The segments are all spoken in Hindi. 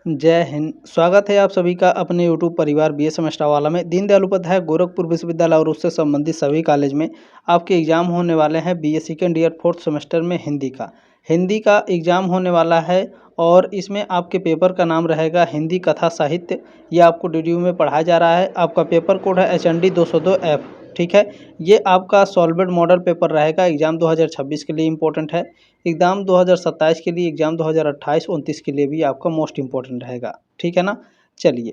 जय हिंद। स्वागत है आप सभी का अपने यूट्यूब परिवार बीए सेमेस्टर वाला में। दीनदयाल उपाध्याय गोरखपुर विश्वविद्यालय और उससे संबंधित सभी कॉलेज में आपके एग्जाम होने वाले हैं। BA second year fourth semester में हिंदी का एग्जाम होने वाला है और इसमें आपके पेपर का नाम रहेगा हिंदी कथा साहित्य। ये आपको डीडीयू में पढ़ाया जा रहा है। आपका पेपर कोड है HND 202F। ठीक है, ये आपका सॉल्वेड मॉडल पेपर रहेगा। एग्जाम 2026 के लिए इम्पोर्टेंट है। एग्ज़ाम 2027 के लिए, एग्ज़ाम 2028-29 के लिए भी आपका मोस्ट इम्पोर्टेंट रहेगा। ठीक है ना। चलिए,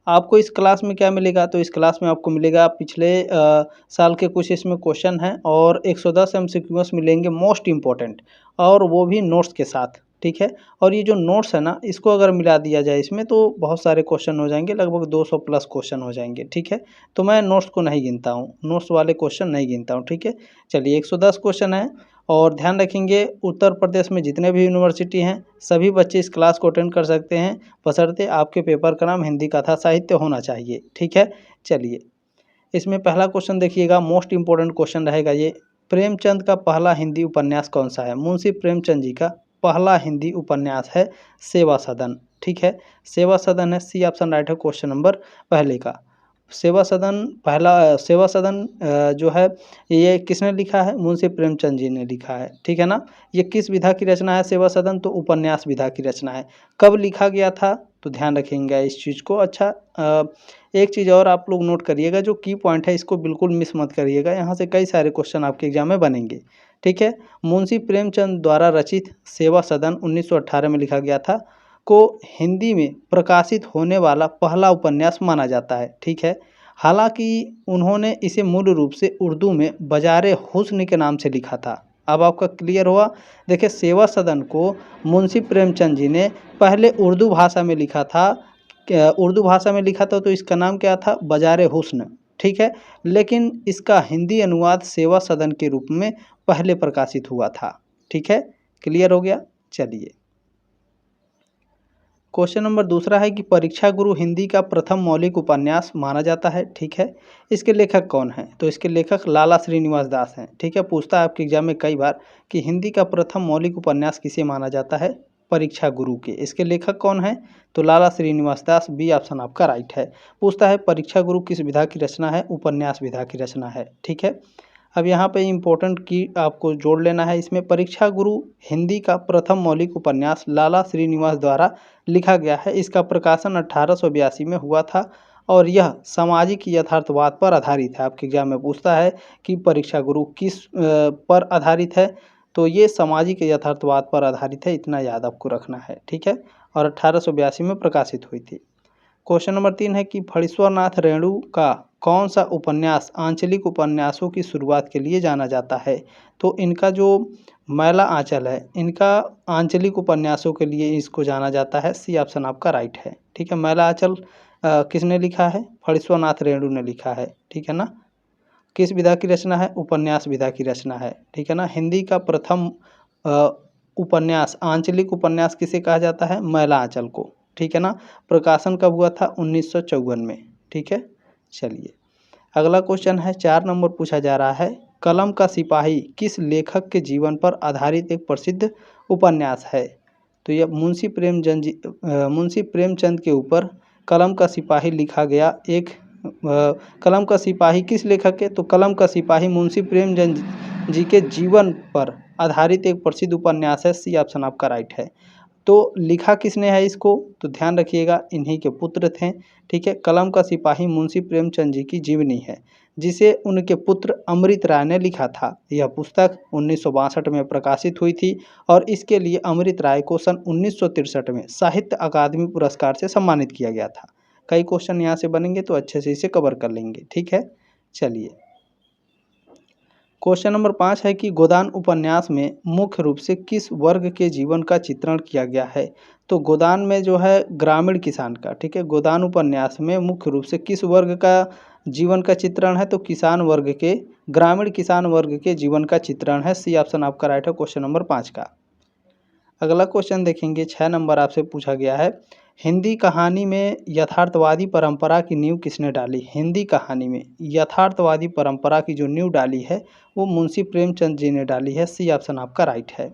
आपको इस क्लास में क्या मिलेगा, तो इस क्लास में आपको मिलेगा पिछले साल के कुछ इसमें क्वेश्चन हैं और 110 MCQs मिलेंगे मोस्ट इम्पोर्टेंट, और वो भी नोट्स के साथ। ठीक है, और ये जो नोट्स है ना, इसको अगर मिला दिया जाए इसमें तो बहुत सारे क्वेश्चन हो जाएंगे, लगभग 200 प्लस क्वेश्चन हो जाएंगे। ठीक है, तो मैं नोट्स को नहीं गिनता हूँ, नोट्स वाले क्वेश्चन नहीं गिनता हूँ। ठीक है, चलिए 110 क्वेश्चन है। और ध्यान रखेंगे, उत्तर प्रदेश में जितने भी यूनिवर्सिटी हैं सभी बच्चे इस क्लास को अटेंड कर सकते हैं, बशर्ते आपके पेपर का नाम हिंदी कथा साहित्य होना चाहिए। ठीक है, चलिए इसमें पहला क्वेश्चन देखिएगा, मोस्ट इम्पोर्टेंट क्वेश्चन रहेगा ये। प्रेमचंद का पहला हिंदी उपन्यास कौन सा है? मुंशी प्रेमचंद जी का पहला हिंदी उपन्यास है सेवा सदन। ठीक है, सेवा सदन है, सी ऑप्शन राइट है क्वेश्चन नंबर पहले का। सेवा सदन सेवा सदन जो है ये किसने लिखा है? मुंशी प्रेमचंद जी ने लिखा है। ठीक है ना। ये किस विधा की रचना है सेवा सदन? तो उपन्यास विधा की रचना है। कब लिखा गया था? तो ध्यान रखेंगे इस चीज़ को। अच्छा, एक चीज़ और आप लोग नोट करिएगा, जो की पॉइंट है इसको बिल्कुल मिस मत करिएगा, यहाँ से कई सारे क्वेश्चन आपके एग्जाम में बनेंगे। ठीक है, मुंशी प्रेमचंद द्वारा रचित सेवा सदन 1918 में लिखा गया था, को हिंदी में प्रकाशित होने वाला पहला उपन्यास माना जाता है। ठीक है, हालांकि उन्होंने इसे मूल रूप से उर्दू में बाज़ारे हुस्न के नाम से लिखा था। अब आपका क्लियर हुआ। देखिए, सेवा सदन को मुंशी प्रेमचंद जी ने पहले उर्दू भाषा में लिखा था। उर्दू भाषा में लिखा था तो इसका नाम क्या था? बाज़ारे हुस्न। ठीक है, लेकिन इसका हिंदी अनुवाद सेवा सदन के रूप में पहले प्रकाशित हुआ था। ठीक है, क्लियर हो गया। चलिए, क्वेश्चन नंबर दूसरा है कि परीक्षा गुरु हिंदी का प्रथम मौलिक उपन्यास माना जाता है। ठीक है, इसके लेखक कौन हैं? तो इसके लेखक लाला श्रीनिवास दास हैं। ठीक है, पूछता है आपके एग्जाम में कई बार कि हिंदी का प्रथम मौलिक उपन्यास किसे माना जाता है? परीक्षा गुरु के। इसके लेखक कौन हैं? तो लाला श्रीनिवास दास, बी ऑप्शन आपका राइट है। पूछता है परीक्षा गुरु किस विधा की रचना है? उपन्यास विधा की रचना है। ठीक है, अब यहाँ पे इम्पोर्टेंट की आपको जोड़ लेना है इसमें। परीक्षा गुरु हिंदी का प्रथम मौलिक उपन्यास लाला श्रीनिवास द्वारा लिखा गया है। इसका प्रकाशन 1882 में हुआ था और यह सामाजिक यथार्थवाद पर आधारित है। आपके एग्जाम में पूछता है कि परीक्षा गुरु किस पर आधारित है? तो ये सामाजिक यथार्थवाद पर आधारित है, इतना याद आपको रखना है। ठीक है, और 1882 में प्रकाशित हुई थी। क्वेश्चन नंबर 3 है कि फणीश्वरनाथ रेणु का कौन सा उपन्यास आंचलिक उपन्यासों की शुरुआत के लिए जाना जाता है? तो इनका जो मैला आंचल है, इनका आंचलिक उपन्यासों के लिए इसको जाना जाता है। सी ऑप्शन आपका राइट है। ठीक है, मैला आंचल किसने लिखा है? फणीश्वरनाथ रेणु ने लिखा है। ठीक है ना। किस विधा की रचना है? उपन्यास विधा की रचना है। ठीक है ना। हिंदी का प्रथम उपन्यास, आंचलिक उपन्यास किसे कहा जाता है? मैला आंचल को। ठीक है ना। प्रकाशन कब हुआ था? 1954 में। ठीक है, चलिए अगला क्वेश्चन है, 4 नंबर पूछा जा रहा है। कलम का सिपाही किस लेखक के जीवन पर आधारित एक प्रसिद्ध उपन्यास है? तो यह मुंशी प्रेमचंद के ऊपर कलम का सिपाही लिखा गया एक कलम का सिपाही किस लेखक के? तो कलम का सिपाही मुंशी प्रेमचंद जी के जीवन पर आधारित एक प्रसिद्ध उपन्यास है। सी ऑप्शन आपका राइट है। तो लिखा किसने है इसको? तो ध्यान रखिएगा, इन्हीं के पुत्र थे। ठीक है, कलम का सिपाही मुंशी प्रेमचंद जी की जीवनी है, जिसे उनके पुत्र अमृत राय ने लिखा था। यह पुस्तक 1962 में प्रकाशित हुई थी और इसके लिए अमृत राय को सन 1963 में साहित्य अकादमी पुरस्कार से सम्मानित किया गया था। कई क्वेश्चन यहाँ से बनेंगे तो अच्छे से इसे कवर कर लेंगे। ठीक है, चलिए क्वेश्चन नंबर 5 है कि गोदान उपन्यास में मुख्य रूप से किस वर्ग के जीवन का चित्रण किया गया है? तो गोदान में जो है ग्रामीण किसान का। ठीक है, गोदान उपन्यास में मुख्य रूप से किस वर्ग का जीवन का चित्रण है? तो किसान वर्ग के, ग्रामीण किसान वर्ग के जीवन का चित्रण है। सी ऑप्शन आपका राइट है क्वेश्चन नंबर 5 का। अगला क्वेश्चन देखेंगे, 6 नंबर आपसे पूछा गया है। हिंदी कहानी में यथार्थवादी परंपरा की नींव किसने डाली? हिंदी कहानी में यथार्थवादी परंपरा की जो नींव डाली है वो मुंशी प्रेमचंद जी ने डाली है। सी ऑप्शन आपका राइट है।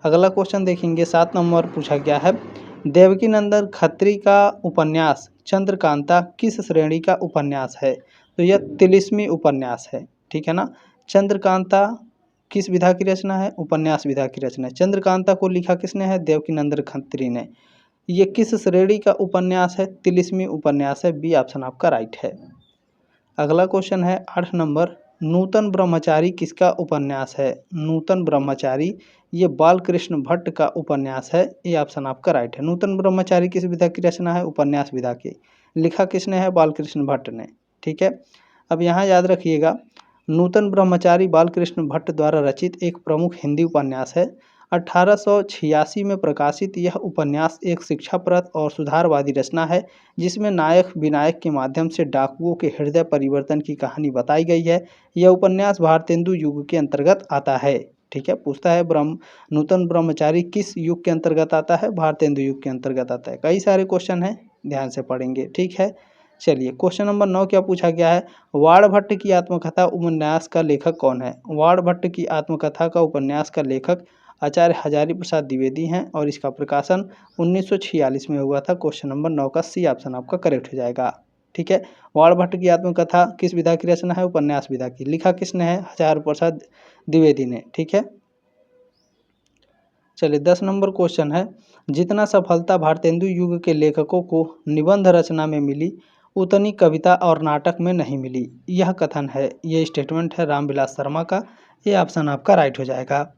अगला क्वेश्चन देखेंगे, 7 नंबर पूछा गया है। देवकीनंदन खत्री का उपन्यास चंद्रकांता किस श्रेणी का उपन्यास है? तो यह 33वीं उपन्यास है। ठीक है ना। चंद्रकांता किस विधा की रचना है? उपन्यास विधा की रचना है। चंद्रकांता को लिखा किसने है? देवकीनंदन खत्री ने। ये किस श्रेणी का उपन्यास है? 33वीं उपन्यास है। बी ऑप्शन आपका राइट है। अगला क्वेश्चन है 8 नंबर, नूतन ब्रह्मचारी किसका उपन्यास है? नूतन ब्रह्मचारी ये बालकृष्ण भट्ट का उपन्यास है। ये ऑप्शन आपका राइट है। नूतन ब्रह्मचारी किस विधा की रचना है? उपन्यास विधा की। लिखा किसने है? बालकृष्ण भट्ट ने। ठीक है। अब यहाँ याद रखिएगा, नूतन ब्रह्मचारी बालकृष्ण भट्ट द्वारा रचित एक प्रमुख हिंदी उपन्यास है। 1886 में प्रकाशित यह उपन्यास एक शिक्षाप्रद और सुधारवादी रचना है, जिसमें नायक विनायक के माध्यम से डाकुओं के हृदय परिवर्तन की कहानी बताई गई है। यह उपन्यास भारतेंदु युग के अंतर्गत आता है। ठीक है। पूछता है नूतन ब्रह्मचारी किस युग के अंतर्गत आता है? भारतेंदु युग के अंतर्गत आता है। कई सारे क्वेश्चन हैं, ध्यान से पढ़ेंगे। ठीक है। चलिए क्वेश्चन नंबर 9 क्या पूछा गया है? वाणभट्ट की आत्मकथा उपन्यास का लेखक कौन है? वाणभट्ट की आत्मकथा का उपन्यास का लेखक आचार्य हजारी प्रसाद द्विवेदी हैं और इसका प्रकाशन 1946 में हुआ था। क्वेश्चन नंबर 9 का सी ऑप्शन आपका करेक्ट हो जाएगा। ठीक है। वाणभट्ट की आत्मकथा किस विधा की रचना है? उपन्यास विधा की। लिखा किसने है? हजारी प्रसाद द्विवेदी ने। ठीक है। चलिए 10 नंबर क्वेश्चन है, जितना सफलता भारतेंदु युग के लेखकों को निबंध रचना में मिली, उतनी कविता और नाटक में नहीं मिली। यह कथन है, ये स्टेटमेंट है रामविलास शर्मा का। ये ऑप्शन आपका राइट हो जाएगा।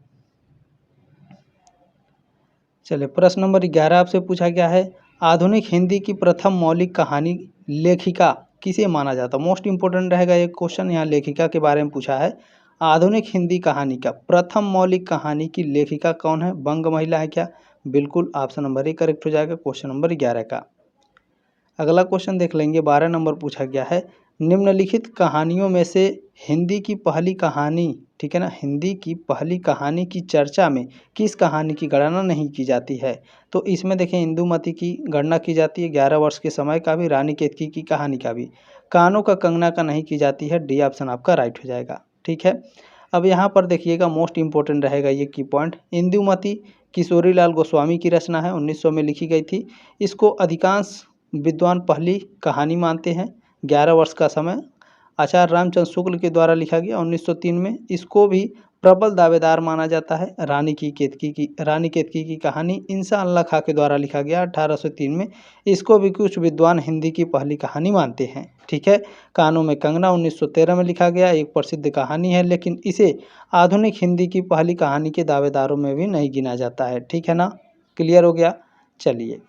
चलिए प्रश्न नंबर 11 आपसे पूछा गया है, आधुनिक हिंदी की प्रथम मौलिक कहानी लेखिका किसे माना जाता है? मोस्ट इंपोर्टेंट रहेगा ये क्वेश्चन, यहाँ लेखिका के बारे में पूछा है। आधुनिक हिंदी कहानी का प्रथम मौलिक कहानी की लेखिका कौन है? बंग महिला है क्या? बिल्कुल, ऑप्शन नंबर ए करेक्ट हो जाएगा क्वेश्चन नंबर 11 का। अगला क्वेश्चन देख लेंगे, 12 नंबर पूछा गया है, निम्नलिखित कहानियों में से हिंदी की पहली कहानी, ठीक है ना, हिंदी की पहली कहानी की चर्चा में किस कहानी की गणना नहीं की जाती है? तो इसमें देखें, इंदुमती की गणना की जाती है, 11 वर्ष के समय का भी, रानी केतकी की कहानी का भी। कानों का कंगना का नहीं की जाती है। डी ऑप्शन आपका राइट हो जाएगा। ठीक है। अब यहाँ पर देखिएगा, मोस्ट इंपॉर्टेंट रहेगा ये की पॉइंट, इंदुमती किशोरीलाल गोस्वामी की रचना है, 1900 में लिखी गई थी। इसको अधिकांश विद्वान पहली कहानी मानते हैं। 11 वर्ष का समय आचार्य रामचंद्र शुक्ल के द्वारा लिखा गया 1903 में। इसको भी प्रबल दावेदार माना जाता है। रानी केतकी की कहानी इंसान अल्लाह खां के द्वारा लिखा गया 1803 में। इसको भी कुछ विद्वान हिंदी की पहली कहानी मानते हैं। ठीक है। कानों में कंगना 1913 में लिखा गया, एक प्रसिद्ध कहानी है, लेकिन इसे आधुनिक हिंदी की पहली कहानी के दावेदारों में भी नहीं गिना जाता है। ठीक है ना। क्लियर हो गया। चलिए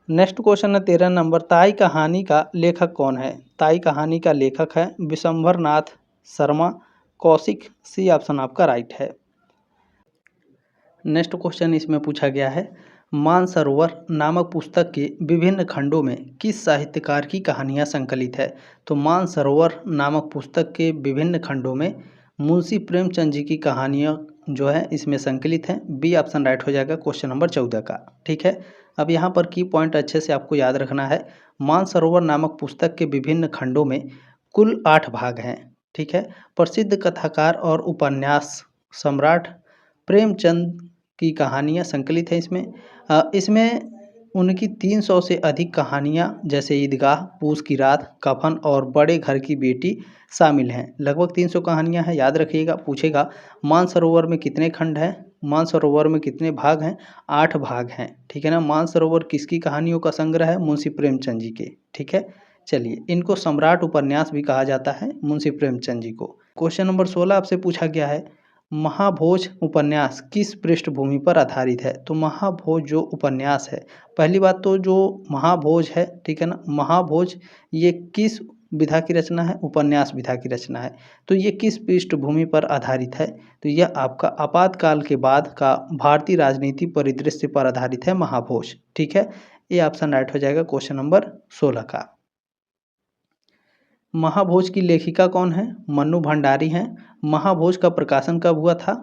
नेक्स्ट क्वेश्चन है 13 नंबर, ताई कहानी का लेखक कौन है? ताई कहानी का लेखक है विशंभर नाथ शर्मा, कौशिक। सी ऑप्शन आपका राइट है। नेक्स्ट क्वेश्चन इसमें पूछा गया है, मानसरोवर नामक पुस्तक के विभिन्न खंडों में किस साहित्यकार की कहानियां संकलित है? तो मानसरोवर नामक पुस्तक के विभिन्न खंडों में मुंशी प्रेमचंद जी की कहानियां जो है इसमें संकलित हैं। बी ऑप्शन राइट हो जाएगा क्वेश्चन नंबर 14 का। ठीक है। अब यहाँ पर की पॉइंट अच्छे से आपको याद रखना है। मानसरोवर नामक पुस्तक के विभिन्न खंडों में कुल 8 भाग हैं। ठीक है। प्रसिद्ध कथाकार और उपन्यास सम्राट प्रेमचंद की कहानियाँ संकलित हैं इसमें। इसमें उनकी 300 से अधिक कहानियाँ, जैसे ईदगाह, पूस की रात, कफन और बड़े घर की बेटी शामिल हैं। लगभग 300 कहानियाँ हैं। याद रखिएगा, पूछेगा मानसरोवर में कितने खंड हैं, मानसरोवर में कितने भाग हैं? 8 भाग हैं। ठीक है ना। मानसरोवर किसकी कहानियों का संग्रह है? मुंशी प्रेमचंद जी के। ठीक है। चलिए, इनको सम्राट उपन्यास भी कहा जाता है, मुंशी प्रेमचंद जी को। क्वेश्चन नंबर 16 आपसे पूछा गया है, महाभोज उपन्यास किस पृष्ठभूमि पर आधारित है? तो महाभोज जो उपन्यास है, पहली बात तो जो महाभोज है, ठीक है ना, महाभोज ये किस विधा की रचना है? उपन्यास विधा की रचना है। तो ये किस पृष्ठभूमि पर आधारित है? तो यह आपका आपातकाल के बाद का भारतीय राजनीति परिदृश्य पर आधारित है महाभोज। ठीक है। ये ऑप्शन राइट हो जाएगा क्वेश्चन नंबर 16 का। महाभोज की लेखिका कौन है? मन्नू भंडारी हैं। महाभोज का प्रकाशन कब हुआ था?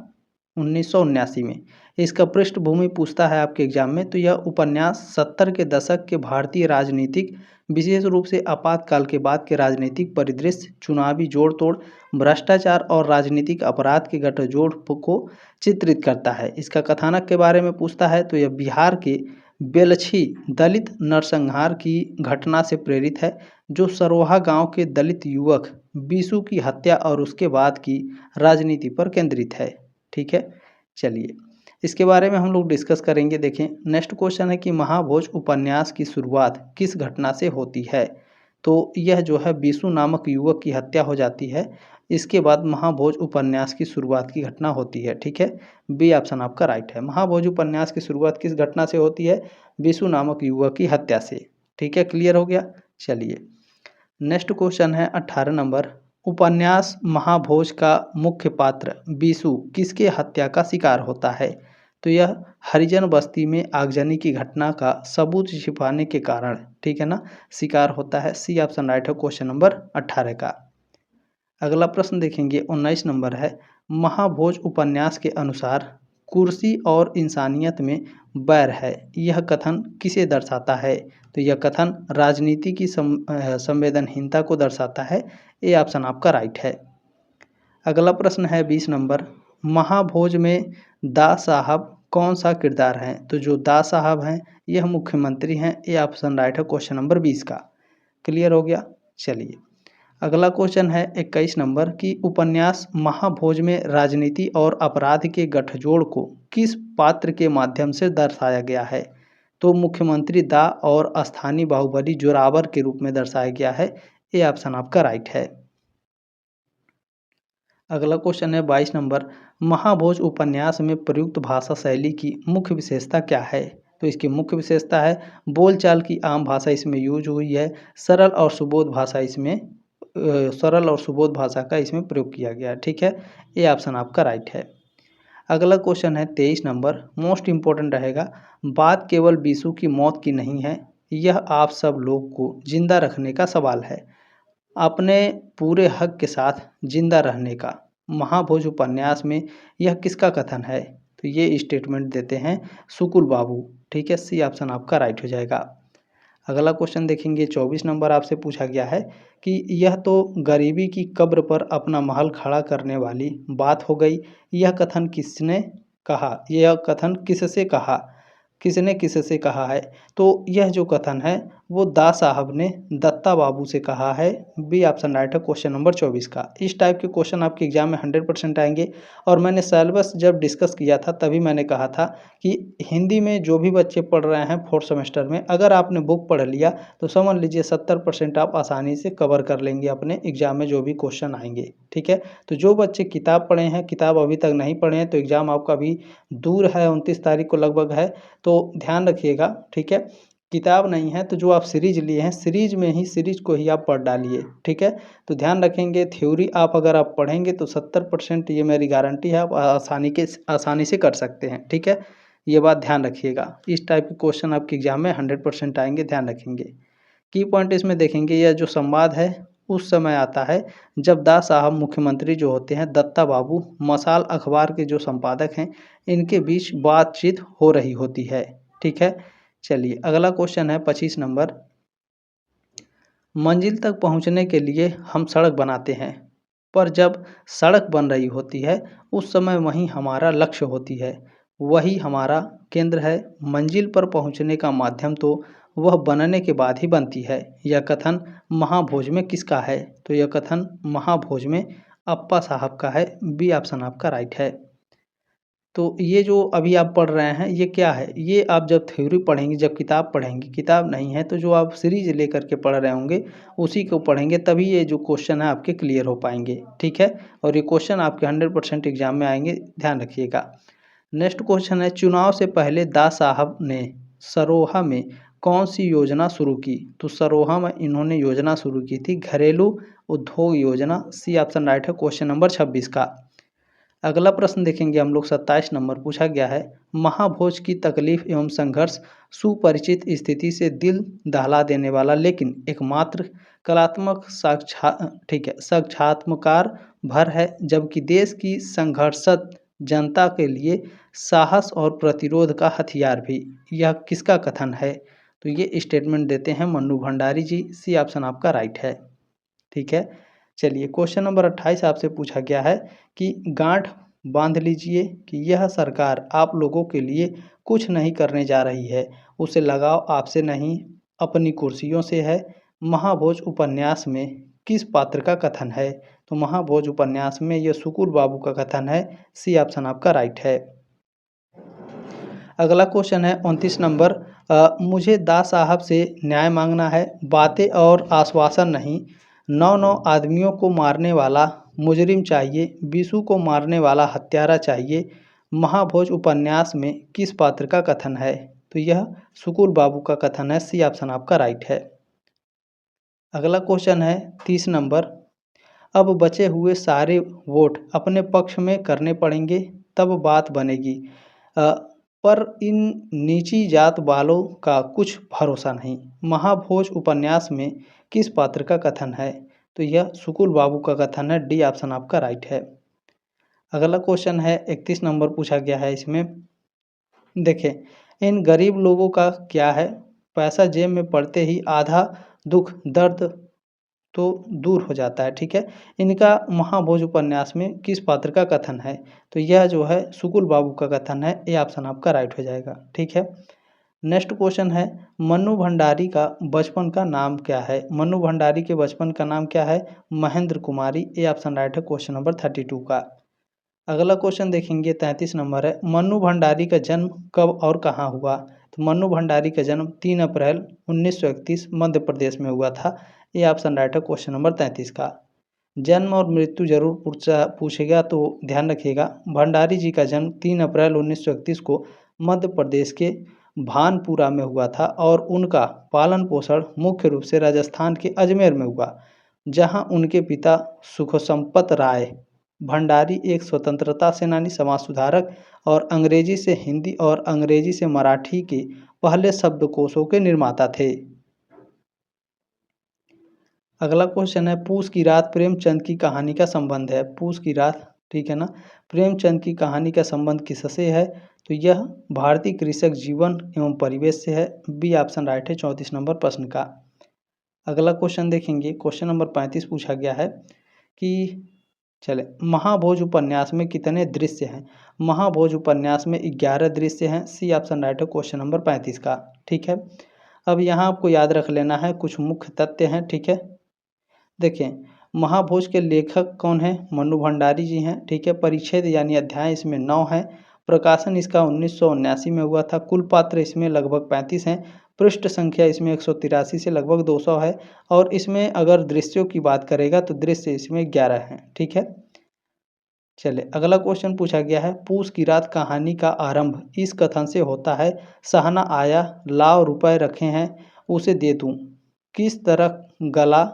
1979 में। इसका पृष्ठभूमि पूछता है आपके एग्जाम में, तो यह उपन्यास 70 के दशक के भारतीय राजनीतिक, विशेष रूप से आपातकाल के बाद के राजनीतिक परिदृश्य, चुनावी जोड़-तोड़, भ्रष्टाचार और राजनीतिक अपराध के गठजोड़ को चित्रित करता है। इसका कथानक के बारे में पूछता है, तो यह बिहार के बेलछी दलित नरसंहार की घटना से प्रेरित है, जो सरोहा गांव के दलित युवक बीसू की हत्या और उसके बाद की राजनीति पर केंद्रित है। ठीक है, चलिए इसके बारे में हम लोग डिस्कस करेंगे। देखें, नेक्स्ट क्वेश्चन है कि महाभोज उपन्यास की शुरुआत किस घटना से होती है। तो यह जो है बीसू नामक युवक की हत्या हो जाती है, इसके बाद महाभोज उपन्यास की शुरुआत की घटना होती है। ठीक है, बी ऑप्शन आपका राइट है। महाभोज उपन्यास की शुरुआत किस घटना से होती है? बीसू नामक युवक की हत्या से। ठीक है, क्लियर हो गया। चलिए नेक्स्ट क्वेश्चन है 18 नंबर, उपन्यास महाभोज का मुख्य पात्र बीसू किसके हत्या का शिकार होता है? तो यह हरिजन बस्ती में आगजनी की घटना का सबूत छिपाने के कारण, ठीक है ना, शिकार होता है। सी ऑप्शन राइट है क्वेश्चन नंबर 18 का। अगला प्रश्न देखेंगे 19 नंबर है, महाभोज उपन्यास के अनुसार कुर्सी और इंसानियत में बैर है, यह कथन किसे दर्शाता है? तो यह कथन राजनीति की संवेदनहीनता को दर्शाता है। ये ऑप्शन आपका राइट है। अगला प्रश्न है 20 नंबर, महाभोज में दा साहब कौन सा किरदार है? तो जो दा साहब हैं यह मुख्यमंत्री हैं। ये ऑप्शन राइट है क्वेश्चन नंबर 20 का। क्लियर हो गया। चलिए अगला क्वेश्चन है 21 नंबर की उपन्यास महाभोज में राजनीति और अपराध के गठजोड़ को किस पात्र के माध्यम से दर्शाया गया है? तो मुख्यमंत्री दा और स्थानीय बाहुबली जोरावर के रूप में दर्शाया गया है। ये ऑप्शन आपका राइट है। अगला क्वेश्चन है 22 नंबर, महाभोज उपन्यास में प्रयुक्त भाषा शैली की मुख्य विशेषता क्या है? तो इसकी मुख्य विशेषता है बोलचाल की आम भाषा इसमें यूज हुई है, सरल और सुबोध भाषा का इसमें प्रयोग किया गया है। ठीक है, ये ऑप्शन आपका राइट है। अगला क्वेश्चन है 23 नंबर, मोस्ट इम्पोर्टेंट रहेगा, बात केवल बीसू की मौत की नहीं है, यह आप सब लोग को जिंदा रखने का सवाल है, अपने पूरे हक के साथ जिंदा रहने का। महाभोज उपन्यास में यह किसका कथन है? तो ये स्टेटमेंट देते हैं सुकुल बाबू। ठीक है, सी ऑप्शन आपका राइट हो जाएगा। अगला क्वेश्चन देखेंगे 24 नंबर, आपसे पूछा गया है कि यह तो गरीबी की कब्र पर अपना महल खड़ा करने वाली बात हो गई, यह कथन किसने कहा? यह कथन किससे कहा, किसने किससे कहा है? तो यह जो कथन है वो दा साहब ने दत्ता बाबू से कहा है। बी ऑप्शन राइट है क्वेश्चन नंबर 24 का। इस टाइप के क्वेश्चन आपके एग्जाम में 100% आएंगे। और मैंने सिलेबस जब डिस्कस किया था तभी मैंने कहा था कि हिंदी में जो भी बच्चे पढ़ रहे हैं 4th सेमेस्टर में, अगर आपने बुक पढ़ लिया तो समझ लीजिए 70% आप आसानी से कवर कर लेंगे अपने एग्जाम में जो भी क्वेश्चन आएंगे। ठीक है, तो जो बच्चे किताब पढ़े हैं, किताब अभी तक नहीं पढ़े हैं, तो एग्ज़ाम आपका अभी दूर है, 29 तारीख को लगभग है, तो ध्यान रखिएगा। ठीक है, किताब नहीं है तो जो आप सीरीज लिए हैं सीरीज को ही आप पढ़ डालिए। ठीक है, तो ध्यान रखेंगे, थ्योरी अगर आप पढ़ेंगे तो 70% ये मेरी गारंटी है, आप आसानी से कर सकते हैं। ठीक है, ये बात ध्यान रखिएगा। इस टाइप के क्वेश्चन आपके एग्जाम में 100% आएंगे, ध्यान रखेंगे। की पॉइंट इसमें देखेंगे, यह जो संवाद है उस समय आता है जब दा साहब मुख्यमंत्री जो होते हैं दत्ता बाबू मसाल अखबार के जो संपादक हैं, इनके बीच बातचीत हो रही होती है। ठीक है, चलिए अगला क्वेश्चन है 25 नंबर, मंजिल तक पहुंचने के लिए हम सड़क बनाते हैं, पर जब सड़क बन रही होती है उस समय वही हमारा लक्ष्य होती है, वही हमारा केंद्र है। मंजिल पर पहुंचने का माध्यम तो वह बनने के बाद ही बनती है। यह कथन महाभोज में किसका है? तो यह कथन महाभोज में अप्पा साहब का है। बी ऑप्शन आपका राइट है। तो ये जो अभी आप पढ़ रहे हैं ये क्या है? ये आप जब थ्योरी पढ़ेंगे, जब किताब पढ़ेंगे, किताब नहीं है तो जो आप सीरीज लेकर के पढ़ रहे होंगे उसी को पढ़ेंगे, तभी ये जो क्वेश्चन है आपके क्लियर हो पाएंगे। ठीक है, और ये क्वेश्चन आपके 100% एग्जाम में आएंगे, ध्यान रखिएगा। नेक्स्ट क्वेश्चन है, चुनाव से पहले दा साहब ने सरोहा में कौन सी योजना शुरू की? तो सरोहा में इन्होंने योजना शुरू की थी घरेलू उद्योग योजना। सी ऑप्शन राइट है क्वेश्चन नंबर 26 का। अगला प्रश्न देखेंगे हम लोग 27 नंबर, पूछा गया है, महाभोज की तकलीफ एवं संघर्ष सुपरिचित स्थिति से दिल दहला देने वाला लेकिन एकमात्र कलात्मक साक्षात्कार भर है, जबकि देश की संघर्षरत जनता के लिए साहस और प्रतिरोध का हथियार भी, यह किसका कथन है? तो ये स्टेटमेंट देते हैं मन्नू भंडारी जी। सी ऑप्शन आपका राइट है। ठीक है, चलिए क्वेश्चन नंबर 28 आपसे पूछा गया है कि गांठ बांध लीजिए कि यह सरकार आप लोगों के लिए कुछ नहीं करने जा रही है, उसे लगाव आपसे नहीं अपनी कुर्सियों से है। महाभोज उपन्यास में किस पात्र का कथन है? तो महाभोज उपन्यास में यह सुकुल बाबू का कथन है। सी ऑप्शन आपका राइट है। अगला क्वेश्चन है 29 नंबर, मुझे दा साहब से न्याय मांगना है, बातें और आश्वासन नहीं। 9 आदमियों को मारने वाला मुजरिम चाहिए, बीसू को मारने वाला हत्यारा चाहिए। महाभोज उपन्यास में किस पात्र का कथन है? तो यह सुकुल बाबू का कथन है। सी ऑप्शन आपका राइट है। अगला क्वेश्चन है 30 नंबर, अब बचे हुए सारे वोट अपने पक्ष में करने पड़ेंगे तब बात बनेगी, पर इन नीची जात वालों का कुछ भरोसा नहीं। महाभोज उपन्यास में किस पात्र का कथन है? तो यह सुकुल बाबू का कथन है। डी ऑप्शन आपका राइट है। अगला क्वेश्चन है 31 नंबर पूछा गया है इसमें, देखें इन गरीब लोगों का क्या है? पैसा जेब में पड़ते ही आधा दुख दर्द तो दूर हो जाता है। ठीक है, इनका महाभोज उपन्यास में किस पात्र का कथन है? तो यह जो है सुकुल बाबू का कथन है। ये ऑप्शन आपका राइट हो जाएगा। ठीक है, नेक्स्ट क्वेश्चन है मन्नू भंडारी का बचपन का नाम क्या है? मन्नू भंडारी के बचपन का नाम क्या है? महेंद्र कुमारी। ये ऑप्शन राइट है क्वेश्चन नंबर 32 का। अगला क्वेश्चन देखेंगे 33 नंबर है, मन्नू भंडारी का जन्म कब और कहाँ हुआ? तो मन्नू भंडारी का जन्म 3 अप्रैल 1931 मध्य प्रदेश में हुआ था। ये ऑप्शन राइट है क्वेश्चन नंबर 33 का। जन्म और मृत्यु जरूर पूछेगा तो ध्यान रखिएगा। भंडारी जी का जन्म 3 अप्रैल 1931 को मध्य प्रदेश के भानपुरा में हुआ था और उनका पालन पोषण मुख्य रूप से राजस्थान के अजमेर में हुआ, जहां उनके पिता सुखसंपत राय भंडारी एक स्वतंत्रता सेनानी, समाज सुधारक और अंग्रेजी से हिंदी और अंग्रेजी से मराठी के पहले शब्दकोशों के निर्माता थे। अगला क्वेश्चन है पूस की रात प्रेमचंद की कहानी का संबंध है। पूस की रात, ठीक है ना, प्रेमचंद की कहानी का संबंध किससे है? तो यह भारतीय कृषक जीवन एवं परिवेश से है। बी ऑप्शन राइट है 34 नंबर प्रश्न का। अगला क्वेश्चन देखेंगे, क्वेश्चन नंबर 35 पूछा गया है कि चले महाभोज उपन्यास में कितने दृश्य हैं? महाभोज उपन्यास में 11 दृश्य हैं। सी ऑप्शन राइट है क्वेश्चन नंबर 35 का। ठीक है, अब यहाँ आपको याद रख लेना है कुछ मुख्य तथ्य हैं। ठीक है, देखिए महाभोज के लेखक कौन है? मन्नू भंडारी जी हैं। ठीक है, परिच्छेद यानी अध्याय इसमें 9 है। प्रकाशन इसका 1979 में हुआ था। कुल पात्र इसमें लगभग 35 हैं। पृष्ठ संख्या इसमें 183 से लगभग 200 है और इसमें अगर दृश्यों की बात करेगा तो दृश्य इसमें 11 हैं। ठीक है, चले अगला क्वेश्चन पूछा गया है पूस की रात कहानी का आरंभ इस कथन से होता है, सहाना आया लाओ रुपए रखे हैं उसे दे दूं, किस तरह गला,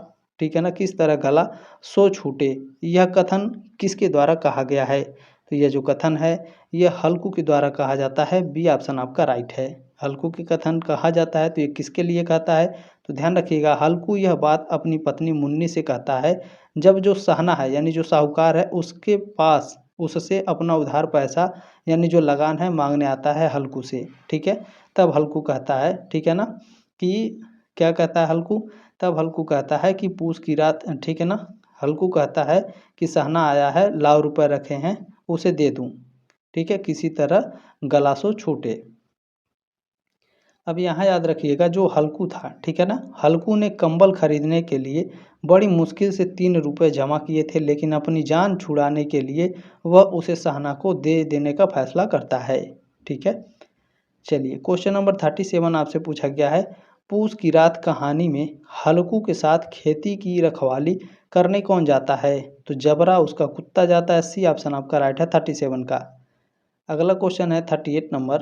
ठीक है ना, किस तरह गला सो छूटे। यह कथन किसके द्वारा कहा गया है? तो यह जो कथन है यह हल्कू के द्वारा कहा जाता है। बी ऑप्शन आपका राइट है। हल्कू के कथन कहा जाता है तो ये किसके लिए कहता है? तो ध्यान रखिएगा, हल्कू यह बात अपनी पत्नी मुन्नी से कहता है जब जो सहना है यानी जो साहूकार है उसके पास उससे अपना उधार पैसा यानी जो लगान है मांगने आता है हल्कू से। ठीक है, तब हल्कू कहता है, ठीक है ना, कि क्या कहता है हल्कू? तब हल्कू कहता है कि पूस की रात, ठीक है ना, हल्कू कहता है कि सहना आया है लाओ रुपए रखे हैं उसे दे दूं, ठीक है, किसी तरह गला सो छूटे। अब यहाँ याद रखिएगा जो हल्कू था, ठीक है ना, हल्कू ने कंबल खरीदने के लिए बड़ी मुश्किल से 3 रुपये जमा किए थे, लेकिन अपनी जान छुड़ाने के लिए वह उसे सहना को दे देने का फैसला करता है। ठीक है, चलिए क्वेश्चन नंबर 37 आपसे पूछा गया है पूस की रात कहानी में हल्कू के साथ खेती की रखवाली करने कौन जाता है? तो जबरा उसका कुत्ता जाता है। सी ऑप्शन आपका राइट है 37 का। अगला क्वेश्चन है 38 नंबर,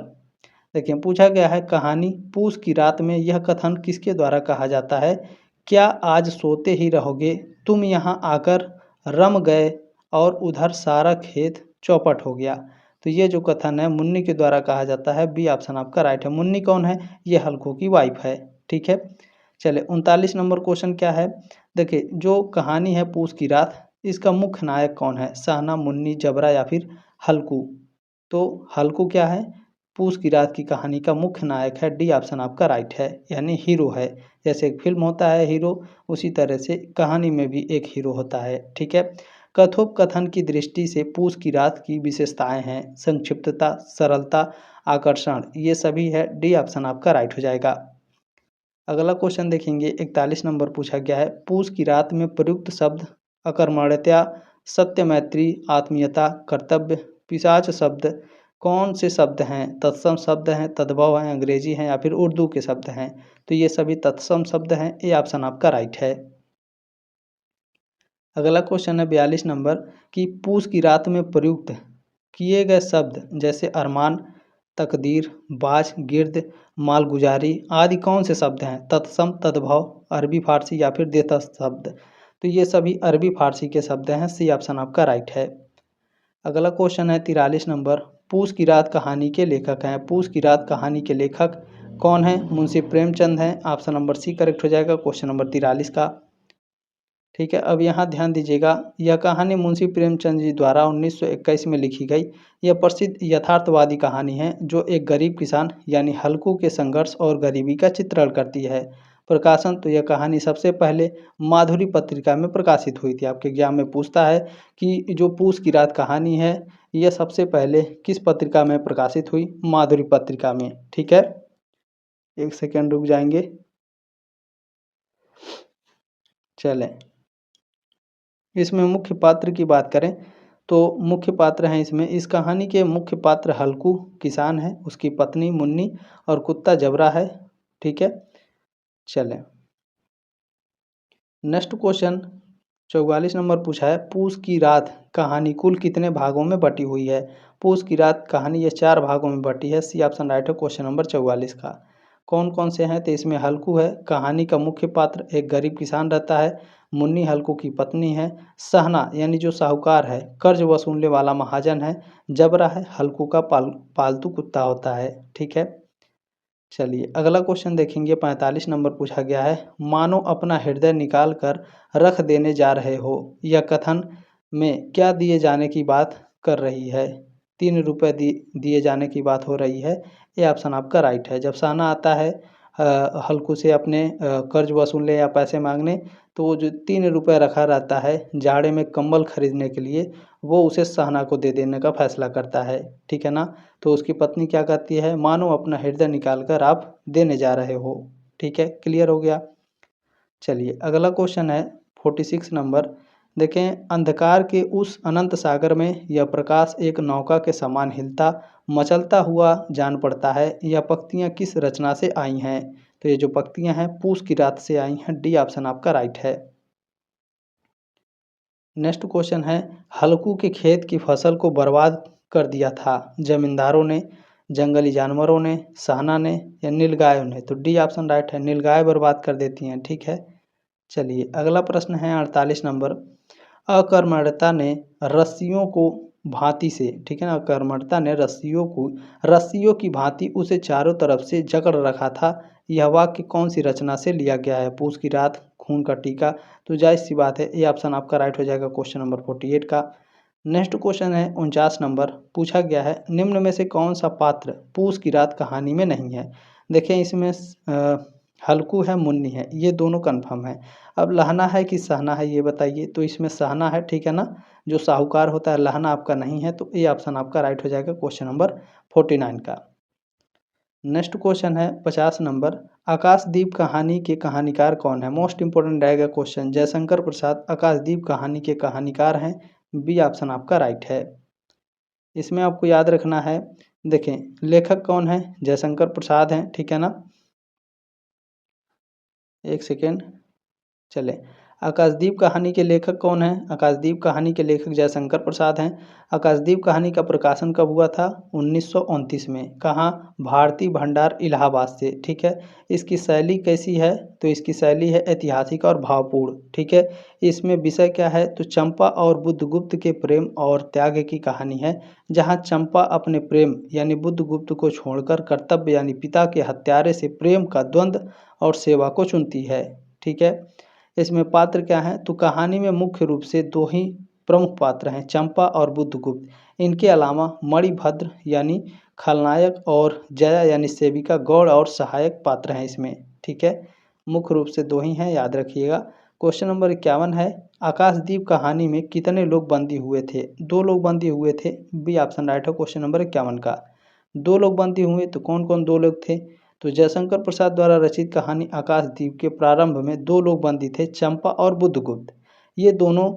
देखिए पूछा गया है कहानी पूस की रात में यह कथन किसके द्वारा कहा जाता है? क्या आज सोते ही रहोगे, तुम यहाँ आकर रम गए और उधर सारा खेत चौपट हो गया। तो ये जो कथन है मुन्नी के द्वारा कहा जाता है। बी ऑप्शन आपका राइट है। मुन्नी कौन है? ये हल्कू की वाइफ है। ठीक है, चले 39 नंबर क्वेश्चन क्या है? देखिए जो कहानी है पूस की रात इसका मुख्य नायक कौन है? सहना, मुन्नी, जबरा या फिर हल्कू? तो हल्कू क्या है? पूस की रात की कहानी का मुख्य नायक है। डी ऑप्शन आपका राइट है, यानी हीरो है। जैसे एक फिल्म होता है हीरो, उसी तरह से कहानी में भी एक हीरो होता है। ठीक है। कथोपकथन की दृष्टि से पूस की रात की विशेषताएं हैं संक्षिप्तता, सरलता, आकर्षण, ये सभी है। डी ऑप्शन आपका राइट हो जाएगा। अगला क्वेश्चन देखेंगे, 41 नंबर पूछा गया है, पूस की रात में प्रयुक्त शब्द अकर्मण्यता, सत्य, मैत्री, आत्मीयता, कर्तव्य, पिशाच शब्द कौन से शब्द हैं? तत्सम शब्द हैं, तद्भव हैं, अंग्रेजी हैं या फिर उर्दू के शब्द हैं? तो ये सभी तत्सम शब्द हैं। ये ऑप्शन आपका राइट है। अगला क्वेश्चन है 42 नंबर कि पूस की रात में प्रयुक्त किए गए शब्द जैसे अरमान, तकदीर, बाज, गिर्द, मालगुजारी आदि कौन से शब्द हैं? तत्सम, तद्भव, अरबी फारसी या फिर देतस शब्द? तो ये सभी अरबी फारसी के शब्द हैं। सी ऑप्शन आपका राइट है। अगला क्वेश्चन है 43 नंबर, पूस की रात कहानी के लेखक हैं। पूस की रात कहानी के लेखक कौन है? मुंशी प्रेमचंद हैं। ऑप्शन नंबर सी करेक्ट हो जाएगा क्वेश्चन नंबर 43 का। ठीक है, अब यहाँ ध्यान दीजिएगा, यह कहानी मुंशी प्रेमचंद जी द्वारा 1921 में लिखी गई। यह प्रसिद्ध यथार्थवादी कहानी है जो एक गरीब किसान यानी हल्कू के संघर्ष और गरीबी का चित्रण करती है। प्रकाशन तो यह कहानी सबसे पहले माधुरी पत्रिका में प्रकाशित हुई थी। आपके एग्जाम में पूछता है कि जो पूस की रात कहानी है यह सबसे पहले किस पत्रिका में प्रकाशित हुई? माधुरी पत्रिका में। ठीक है, एक सेकेंड रुक जाएंगे। चलें, इसमें मुख्य पात्र की बात करें तो मुख्य पात्र हैं इसमें, इस कहानी के मुख्य पात्र हल्कू किसान है, उसकी पत्नी मुन्नी और कुत्ता जबरा है। ठीक है, चलें नेक्स्ट क्वेश्चन 44 नंबर पूछा है, पूस की रात कहानी कुल कितने भागों में बटी हुई है? पूस की रात कहानी ये 4 भागों में बटी है। सी ऑप्शन राइट है क्वेश्चन नंबर 44 का। कौन कौन से हैं? तो इसमें हल्कू है, कहानी का मुख्य पात्र एक गरीब किसान रहता है, मुन्नी हल्कू की पत्नी है, सहना यानी जो साहूकार है कर्ज वसूलने वाला महाजन है, जबरा है हल्कू का पालतू कुत्ता होता है। ठीक है, चलिए अगला क्वेश्चन देखेंगे, 45 नंबर पूछा गया है, मानो अपना हृदय निकाल कर रख देने जा रहे हो, यह कथन में क्या दिए जाने की बात कर रही है? 3 रुपये दिए जाने की बात हो रही है। ये ऑप्शन आपका राइट है। जब सहना आता है हल्कू से अपने कर्ज वसूलने या पैसे मांगने, तो वो जो 3 रुपये रखा रहता है जाड़े में कंबल खरीदने के लिए, वो उसे सहना को दे देने का फैसला करता है। ठीक है ना, तो उसकी पत्नी क्या कहती है? मानो अपना हृदय निकाल कर आप देने जा रहे हो। ठीक है, क्लियर हो गया। चलिए अगला क्वेश्चन है 46 नंबर, देखें, अंधकार के उस अनंत सागर में यह प्रकाश एक नौका के समान हिलता मचलता हुआ जान पड़ता है। यह पंक्तियाँ किस रचना से आई हैं? तो ये जो पंक्तियाँ हैं पूस की रात से आई हैं। डी ऑप्शन आपका राइट है। नेक्स्ट क्वेश्चन है, हल्कू के खेत की फसल को बर्बाद कर दिया था जमींदारों ने, जंगली जानवरों ने, सहना ने या नीलगायों ने? तो डी ऑप्शन राइट है, नीलगाय बर्बाद कर देती हैं। ठीक है, चलिए अगला प्रश्न है 48 नंबर, अकर्मण्यता ने रस्सियों को भांति से, ठीक है ना, अकर्मण्यता ने रस्सियों की भांति उसे चारों तरफ से जकड़ रखा था। यह वाक्य कौन सी रचना से लिया गया है? पूस की रात, खून का टीका? तो जाहिर सी बात है ये ऑप्शन आपका राइट हो जाएगा क्वेश्चन नंबर 48 का। नेक्स्ट क्वेश्चन है 49 नंबर, पूछा गया है, निम्न में से कौन सा पात्र पूस की रात कहानी में नहीं है? देखें इसमें हल्कू है, मुन्नी है, ये दोनों कन्फर्म है। अब लहना है कि सहना है ये बताइए? तो इसमें सहना है। ठीक है ना, जो साहूकार होता है, लहना आपका नहीं है, तो ये ऑप्शन आपका राइट हो जाएगा क्वेश्चन नंबर 49 का। नेक्स्ट क्वेश्चन है 50 नंबर, आकाशदीप कहानी के कहानीकार कौन है? मोस्ट इंपोर्टेंट रहेगा क्वेश्चन। जयशंकर प्रसाद आकाशदीप कहानी के कहानीकार हैं। बी ऑप्शन आपका राइट है। इसमें आपको याद रखना है, देखें लेखक कौन है? जयशंकर प्रसाद हैं। ठीक है ना, एक सेकेंड, चले, आकाशदीप कहानी के लेखक कौन हैं? आकाशदीप कहानी के लेखक जयशंकर प्रसाद हैं। आकाशदीप कहानी का प्रकाशन कब हुआ था? 1929 में। कहाँ? भारती भंडार इलाहाबाद से। ठीक है, इसकी शैली कैसी है? तो इसकी शैली है ऐतिहासिक और भावपूर्ण। ठीक है, इसमें विषय क्या है? तो चंपा और बुद्धगुप्त के प्रेम और त्याग की कहानी है, जहाँ चंपा अपने प्रेम यानी बुद्धगुप्त को छोड़कर कर्तव्य यानी पिता के हत्यारे से प्रेम का द्वंद्व और सेवा को चुनती है। ठीक है, इसमें पात्र क्या हैं? तो कहानी में मुख्य रूप से दो ही प्रमुख पात्र हैं चंपा और बुद्धगुप्त। इनके अलावा मणिभद्र यानी खलनायक और जया यानी सेविका गौड़ और सहायक पात्र हैं इसमें। ठीक है, मुख्य रूप से दो ही हैं, याद रखिएगा। क्वेश्चन नंबर 51 है, आकाशदीप कहानी में कितने लोग बंदी हुए थे? 2 लोग बंदी हुए थे, बी ऑप्शन राइट है क्वेश्चन नंबर 51 का। 2 लोग बंदी हुए, तो कौन कौन 2 लोग थे? तो जयशंकर प्रसाद द्वारा रचित कहानी आकाशदीप के प्रारंभ में 2 लोग बंदी थे, चंपा और बुद्धगुप्त। ये दोनों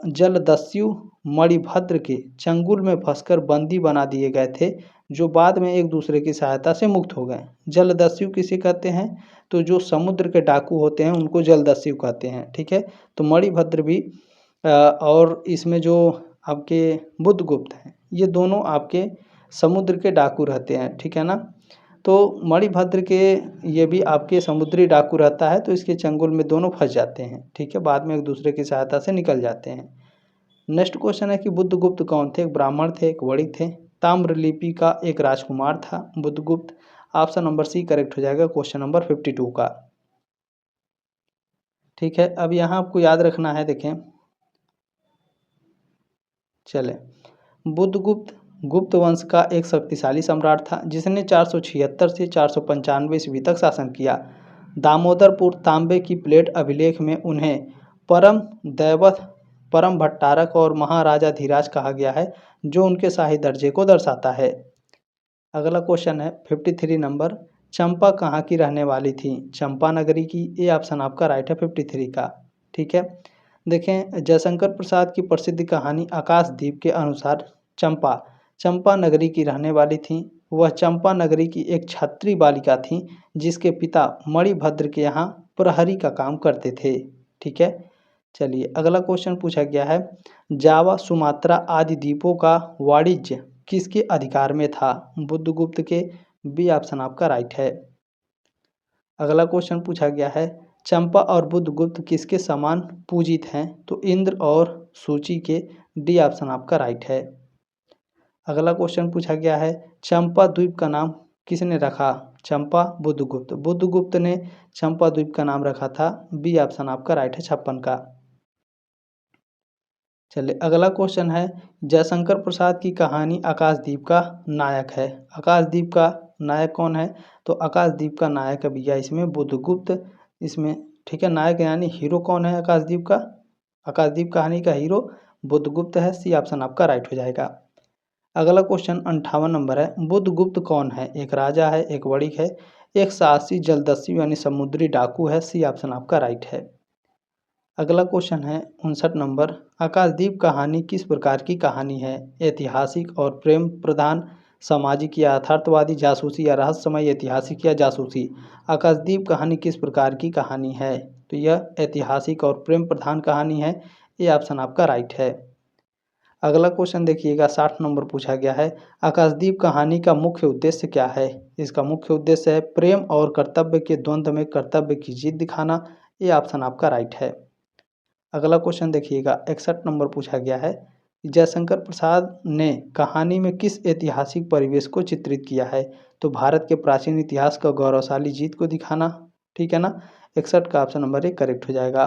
जलदस्यु मणिभद्र के चंगुल में फंसकर बंदी बना दिए गए थे, जो बाद में एक दूसरे की सहायता से मुक्त हो गए। जलदस्यु किसे कहते हैं? तो जो समुद्र के डाकू होते हैं उनको जलदस्यु कहते हैं। ठीक है, तो मणिभद्र भी और इसमें जो आपके बुद्धगुप्त हैं, ये दोनों आपके समुद्र के डाकू रहते हैं। ठीक है ना, तो मणिभद्र के ये भी आपके समुद्री डाकू रहता है, तो इसके चंगुल में दोनों फंस जाते हैं। ठीक है, बाद में एक दूसरे की सहायता से निकल जाते हैं। नेक्स्ट क्वेश्चन है कि बुद्धगुप्त कौन थे? एक ब्राह्मण थे, एक वणिक थे, ताम्रलिपि का एक राजकुमार था Buddhagupta. Option number C correct हो जाएगा क्वेश्चन नंबर 52 का। ठीक है, अब यहाँ आपको याद रखना है, देखें, चले, बुद्धगुप्त गुप्त वंश का एक शक्तिशाली सम्राट था जिसने 476 से 495 ईस्वी तक शासन किया। दामोदरपुर तांबे की प्लेट अभिलेख में उन्हें परम दैवत, परम भट्टारक और महाराजा धीराज कहा गया है, जो उनके शाही दर्जे को दर्शाता है। अगला क्वेश्चन है 53 नंबर, चंपा कहाँ की रहने वाली थी? चंपा नगरी की, ये ऑप्शन आपका राइट है 53 का। ठीक है, देखें, जयशंकर प्रसाद की प्रसिद्ध कहानी आकाशदीप के अनुसार चंपा चंपा नगरी की रहने वाली थी। वह चंपा नगरी की एक छात्री बालिका थी जिसके पिता मणिभद्र के यहाँ प्रहरी का काम करते थे। ठीक है, चलिए अगला क्वेश्चन पूछा गया है, जावा सुमात्रा आदि द्वीपों का वाणिज्य किसके अधिकार में था? बुद्धगुप्त के, बी ऑप्शन आपका राइट है। अगला क्वेश्चन पूछा गया है, चंपा और बुद्धगुप्त किसके समान पूजित हैं? तो इंद्र और सूची के, डी ऑप्शन आपका राइट है। अगला क्वेश्चन पूछा गया है, चंपा द्वीप का नाम किसने रखा? चंपा बुद्धगुप्त, बुद्धगुप्त ने चंपा द्वीप का नाम रखा था, बी ऑप्शन आपका राइट है 56 का। चलिए अगला क्वेश्चन है, जयशंकर प्रसाद की कहानी आकाशदीप का नायक है। आकाशदीप का नायक कौन है? तो आकाशदीप का नायक है भैया इसमें बुद्धगुप्त इसमें। ठीक है, नायक यानी हीरो कौन है आकाशदीप का? आकाशदीप कहानी का हीरो बुद्धगुप्त है, सी ऑप्शन आपका राइट हो जाएगा। अगला क्वेश्चन 58 नंबर है, बुद्धगुप्त कौन है? एक राजा है, एक वणिक है, एक साहसी जलदस्यु यानी समुद्री डाकू है, सी ऑप्शन आपका राइट है। अगला क्वेश्चन है 59 नंबर, आकाशदीप कहानी किस प्रकार की कहानी है? ऐतिहासिक और प्रेम प्रधान, सामाजिक या यथार्थवादी, जासूसी या रहस्यमय, ऐतिहासिक या जासूसी? आकाशदीप कहानी किस प्रकार की कहानी है? तो यह ऐतिहासिक और प्रेम प्रधान कहानी है, ये ऑप्शन आपका राइट है। अगला क्वेश्चन देखिएगा 60 नंबर पूछा गया है, आकाशदीप कहानी का मुख्य उद्देश्य क्या है? इसका मुख्य उद्देश्य है प्रेम और कर्तव्य के द्वंद्व में कर्तव्य की जीत दिखाना, ये ऑप्शन आपका राइट है। अगला क्वेश्चन देखिएगा 61 नंबर पूछा गया है, जयशंकर प्रसाद ने कहानी में किस ऐतिहासिक परिवेश को चित्रित किया है? तो भारत के प्राचीन इतिहास का गौरवशाली जीत को दिखाना। ठीक है ना, 61 का ऑप्शन नंबर 1 करेक्ट हो जाएगा।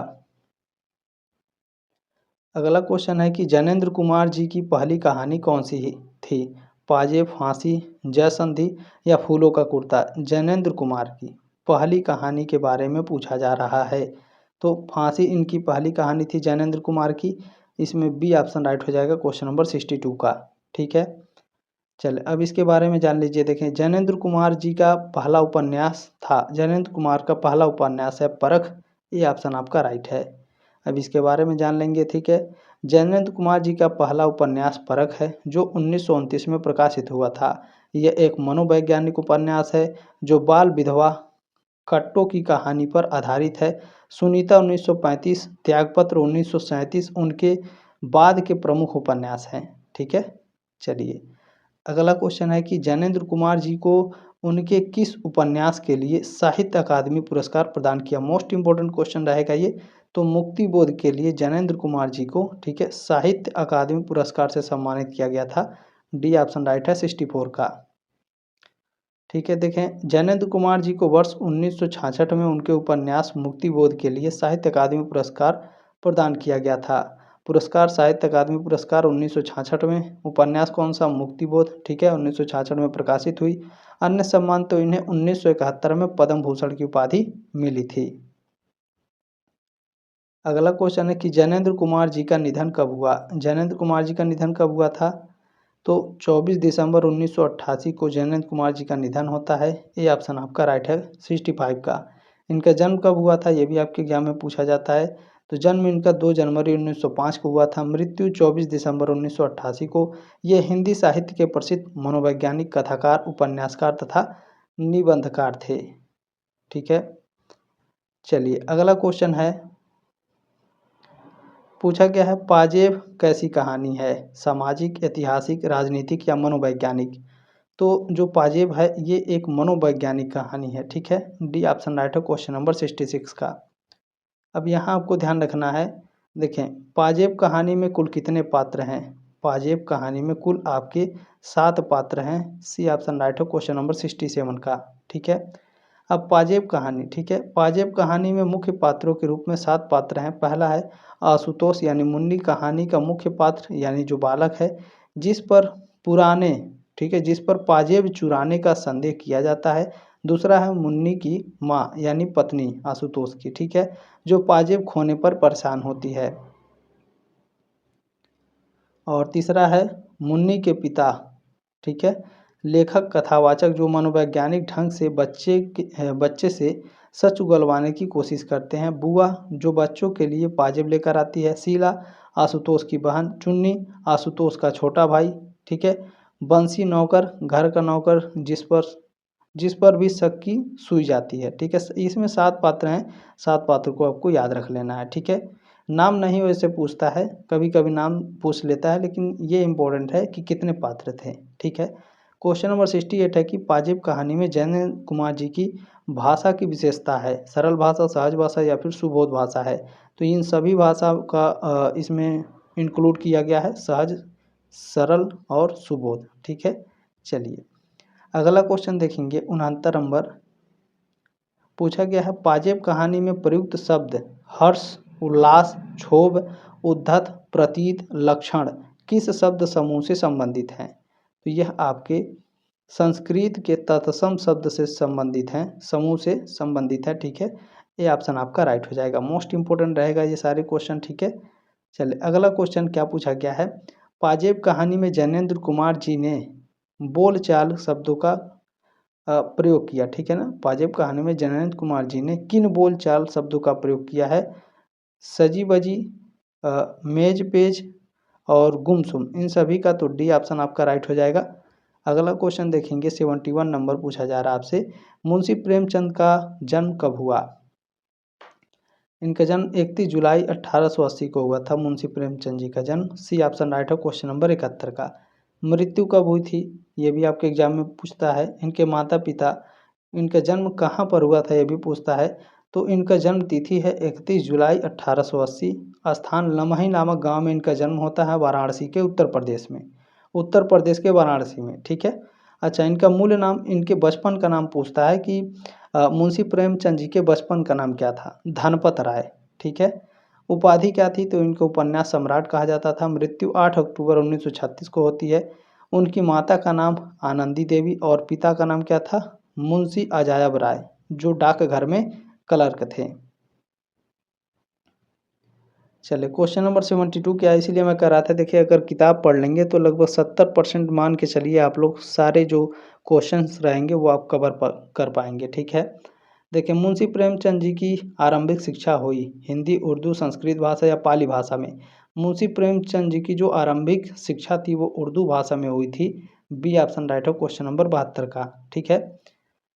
अगला क्वेश्चन है कि जैनेन्द्र कुमार जी की पहली कहानी कौन सी थी? पाजेब, फांसी, जयसंधि या फूलों का कुर्ता? जैनेन्द्र कुमार की पहली कहानी के बारे में पूछा जा रहा है, तो फांसी इनकी पहली कहानी थी जैनेन्द्र कुमार की, इसमें बी ऑप्शन राइट हो जाएगा क्वेश्चन नंबर 62 का। ठीक है, चले अब इसके बारे में जान लीजिए। देखें, जैनेन्द्र कुमार जी का पहला उपन्यास था, जैनेन्द्र कुमार का पहला उपन्यास है परख, ये ऑप्शन आपका राइट है। अब इसके बारे में जान लेंगे। ठीक है, जैनेन्द्र कुमार जी का पहला उपन्यास परख है जो 1929 में प्रकाशित हुआ था। यह एक मनोवैज्ञानिक उपन्यास है जो बाल विधवा कट्टो की कहानी पर आधारित है। सुनीता 1935, त्यागपत्र 1937 उनके बाद के प्रमुख उपन्यास हैं। ठीक है, चलिए अगला क्वेश्चन है कि जैनेन्द्र कुमार जी को उनके किस उपन्यास के लिए साहित्य अकादमी पुरस्कार प्रदान किया? मोस्ट इंपॉर्टेंट क्वेश्चन रहेगा ये। तो मुक्तिबोध के लिए जैनेन्द्र कुमार जी को, ठीक है, साहित्य अकादमी पुरस्कार से सम्मानित किया गया था, डी ऑप्शन राइट है 64 का। ठीक है, देखें, जैनेन्द्र कुमार जी को वर्ष 1966 में उनके उपन्यास मुक्तिबोध के लिए साहित्य अकादमी पुरस्कार प्रदान किया गया था। पुरस्कार साहित्य अकादमी पुरस्कार 1966 में। उपन्यास कौन सा? मुक्तिबोध, ठीक है, 1966 में प्रकाशित हुई। अन्य सम्मान तो इन्हें 1971 में पद्म भूषण की उपाधि मिली थी। अगला क्वेश्चन है कि जैनेंद्र कुमार जी का निधन कब हुआ? जैनेंद्र कुमार जी का निधन कब हुआ था? तो 24 दिसंबर 1988 को जैनेंद्र कुमार जी का निधन होता है। ये ऑप्शन आपका राइट है 65 का। इनका जन्म कब हुआ था ये भी आपके एग्जाम में पूछा जाता है। तो जन्म इनका 2 जनवरी 1905 को हुआ था। मृत्यु 24 दिसंबर 1988 को। ये हिंदी साहित्य के प्रसिद्ध मनोवैज्ञानिक, कथाकार, उपन्यासकार तथा निबंधकार थे। ठीक है, चलिए अगला क्वेश्चन है, पूछा गया है पाजेब कैसी कहानी है? सामाजिक, ऐतिहासिक, राजनीतिक या मनोवैज्ञानिक? तो जो पाजेब है ये एक मनोवैज्ञानिक कहानी है। ठीक है, डी ऑप्शन राइट है क्वेश्चन नंबर 66 का। अब यहाँ आपको ध्यान रखना है, देखें पाजेब कहानी में कुल कितने पात्र हैं? पाजेब कहानी में कुल आपके 7 पात्र हैं। सी ऑप्शन राइट है क्वेश्चन नंबर 67 का। ठीक है, अब पाजेब कहानी, ठीक है, पाजेब कहानी में मुख्य पात्रों के रूप में 7 पात्र हैं। पहला है आशुतोष यानी मुन्नी, कहानी का मुख्य पात्र यानी जो बालक है, जिस पर पुराने, ठीक है, जिस पर पाजेब चुराने का संदेह किया जाता है। दूसरा है मुन्नी की माँ यानी पत्नी आशुतोष की, ठीक है, जो पाजेब खोने पर परेशान होती है। और तीसरा है मुन्नी के पिता, ठीक है, लेखक कथावाचक, जो मनोवैज्ञानिक ढंग से बच्चे से सच उगलवाने की कोशिश करते हैं। बुआ, जो बच्चों के लिए पाजेब लेकर आती है। शीला, आशुतोष की बहन। चुन्नी, आशुतोष का छोटा भाई। ठीक है, बंसी, नौकर, घर का नौकर, जिस पर भी शक की सुई जाती है। ठीक है, इसमें 7 पात्र हैं। 7 पात्र को आपको याद रख लेना है। ठीक है, नाम नहीं वैसे पूछता है, कभी कभी नाम पूछ लेता है, लेकिन ये इम्पोर्टेंट है कि कितने पात्र थे। ठीक है, क्वेश्चन नंबर 68 है कि पाजेब कहानी में जैनेंद्र कुमार जी की भाषा की विशेषता है। सरल भाषा, सहज भाषा या फिर सुबोध भाषा है? तो इन सभी भाषा का इसमें इंक्लूड किया गया है, सहज, सरल और सुबोध। ठीक है, चलिए अगला क्वेश्चन देखेंगे 69 नंबर। पूछा गया है पाजेब कहानी में प्रयुक्त शब्द हर्ष, उल्लास, क्षोभ, उद्धत, प्रतीत, लक्षण किस शब्द समूह से संबंधित हैं? तो यह आपके संस्कृत के तत्सम शब्द से संबंधित हैं, समूह से संबंधित है। ठीक है, ये ऑप्शन आपका राइट हो जाएगा। मोस्ट इंपोर्टेंट रहेगा ये सारे क्वेश्चन। ठीक है, चलिए अगला क्वेश्चन क्या पूछा गया है, पाजेब कहानी में जैनेंद्र कुमार जी ने बोलचाल शब्दों का प्रयोग किया। ठीक है ना, पाजेब कहानी में जैनेंद्र कुमार जी ने किन बोलचाल शब्दों का प्रयोग किया है? सजी बजी, मेज पेज और गुमसुम, इन सभी का तो डी ऑप्शन आपका राइट हो जाएगा। अगला क्वेश्चन देखेंगे 71 नंबर। पूछा जा रहा है आपसे मुंशी प्रेमचंद का जन्म कब हुआ? इनका जन्म 31 जुलाई 1880 को हुआ था। मुंशी प्रेमचंद जी का जन्म। सी ऑप्शन राइट है क्वेश्चन नंबर 71 का। मृत्यु कब हुई थी ये भी आपके एग्जाम में पूछता है। इनके माता पिता, इनका जन्म कहाँ पर हुआ था ये भी पूछता है। तो इनका जन्म तिथि है 31 जुलाई 1880। स्थान लमही नामक गांव में इनका जन्म होता है, वाराणसी के उत्तर प्रदेश में, उत्तर प्रदेश के वाराणसी में। ठीक है, अच्छा इनका मूल नाम, इनके बचपन का नाम पूछता है कि मुंशी प्रेमचंद जी के बचपन का नाम क्या था? धनपत राय। ठीक है, उपाधि क्या थी? तो इनको उपन्यास सम्राट कहा जाता था। मृत्यु 8 अक्टूबर 1936 को होती है। उनकी माता का नाम आनंदी देवी और पिता का नाम क्या था? मुंशी अजायब राय, जो डाकघर में क्लर्क थे। चलिए क्वेश्चन नंबर 72 क्या है, इसीलिए मैं कह रहा था, देखिए अगर किताब पढ़ लेंगे तो लगभग 70% मान के चलिए आप लोग सारे जो क्वेश्चंस रहेंगे वो आप कवर कर पाएंगे। ठीक है, देखिए मुंशी प्रेमचंद जी की आरंभिक शिक्षा हुई हिंदी, उर्दू, संस्कृत भाषा या पाली भाषा में? मुंशी प्रेमचंद जी की जो आरंभिक शिक्षा थी वो उर्दू भाषा में हुई थी। बी ऑप्शन राइट हो क्वेश्चन नंबर 72 का। ठीक है,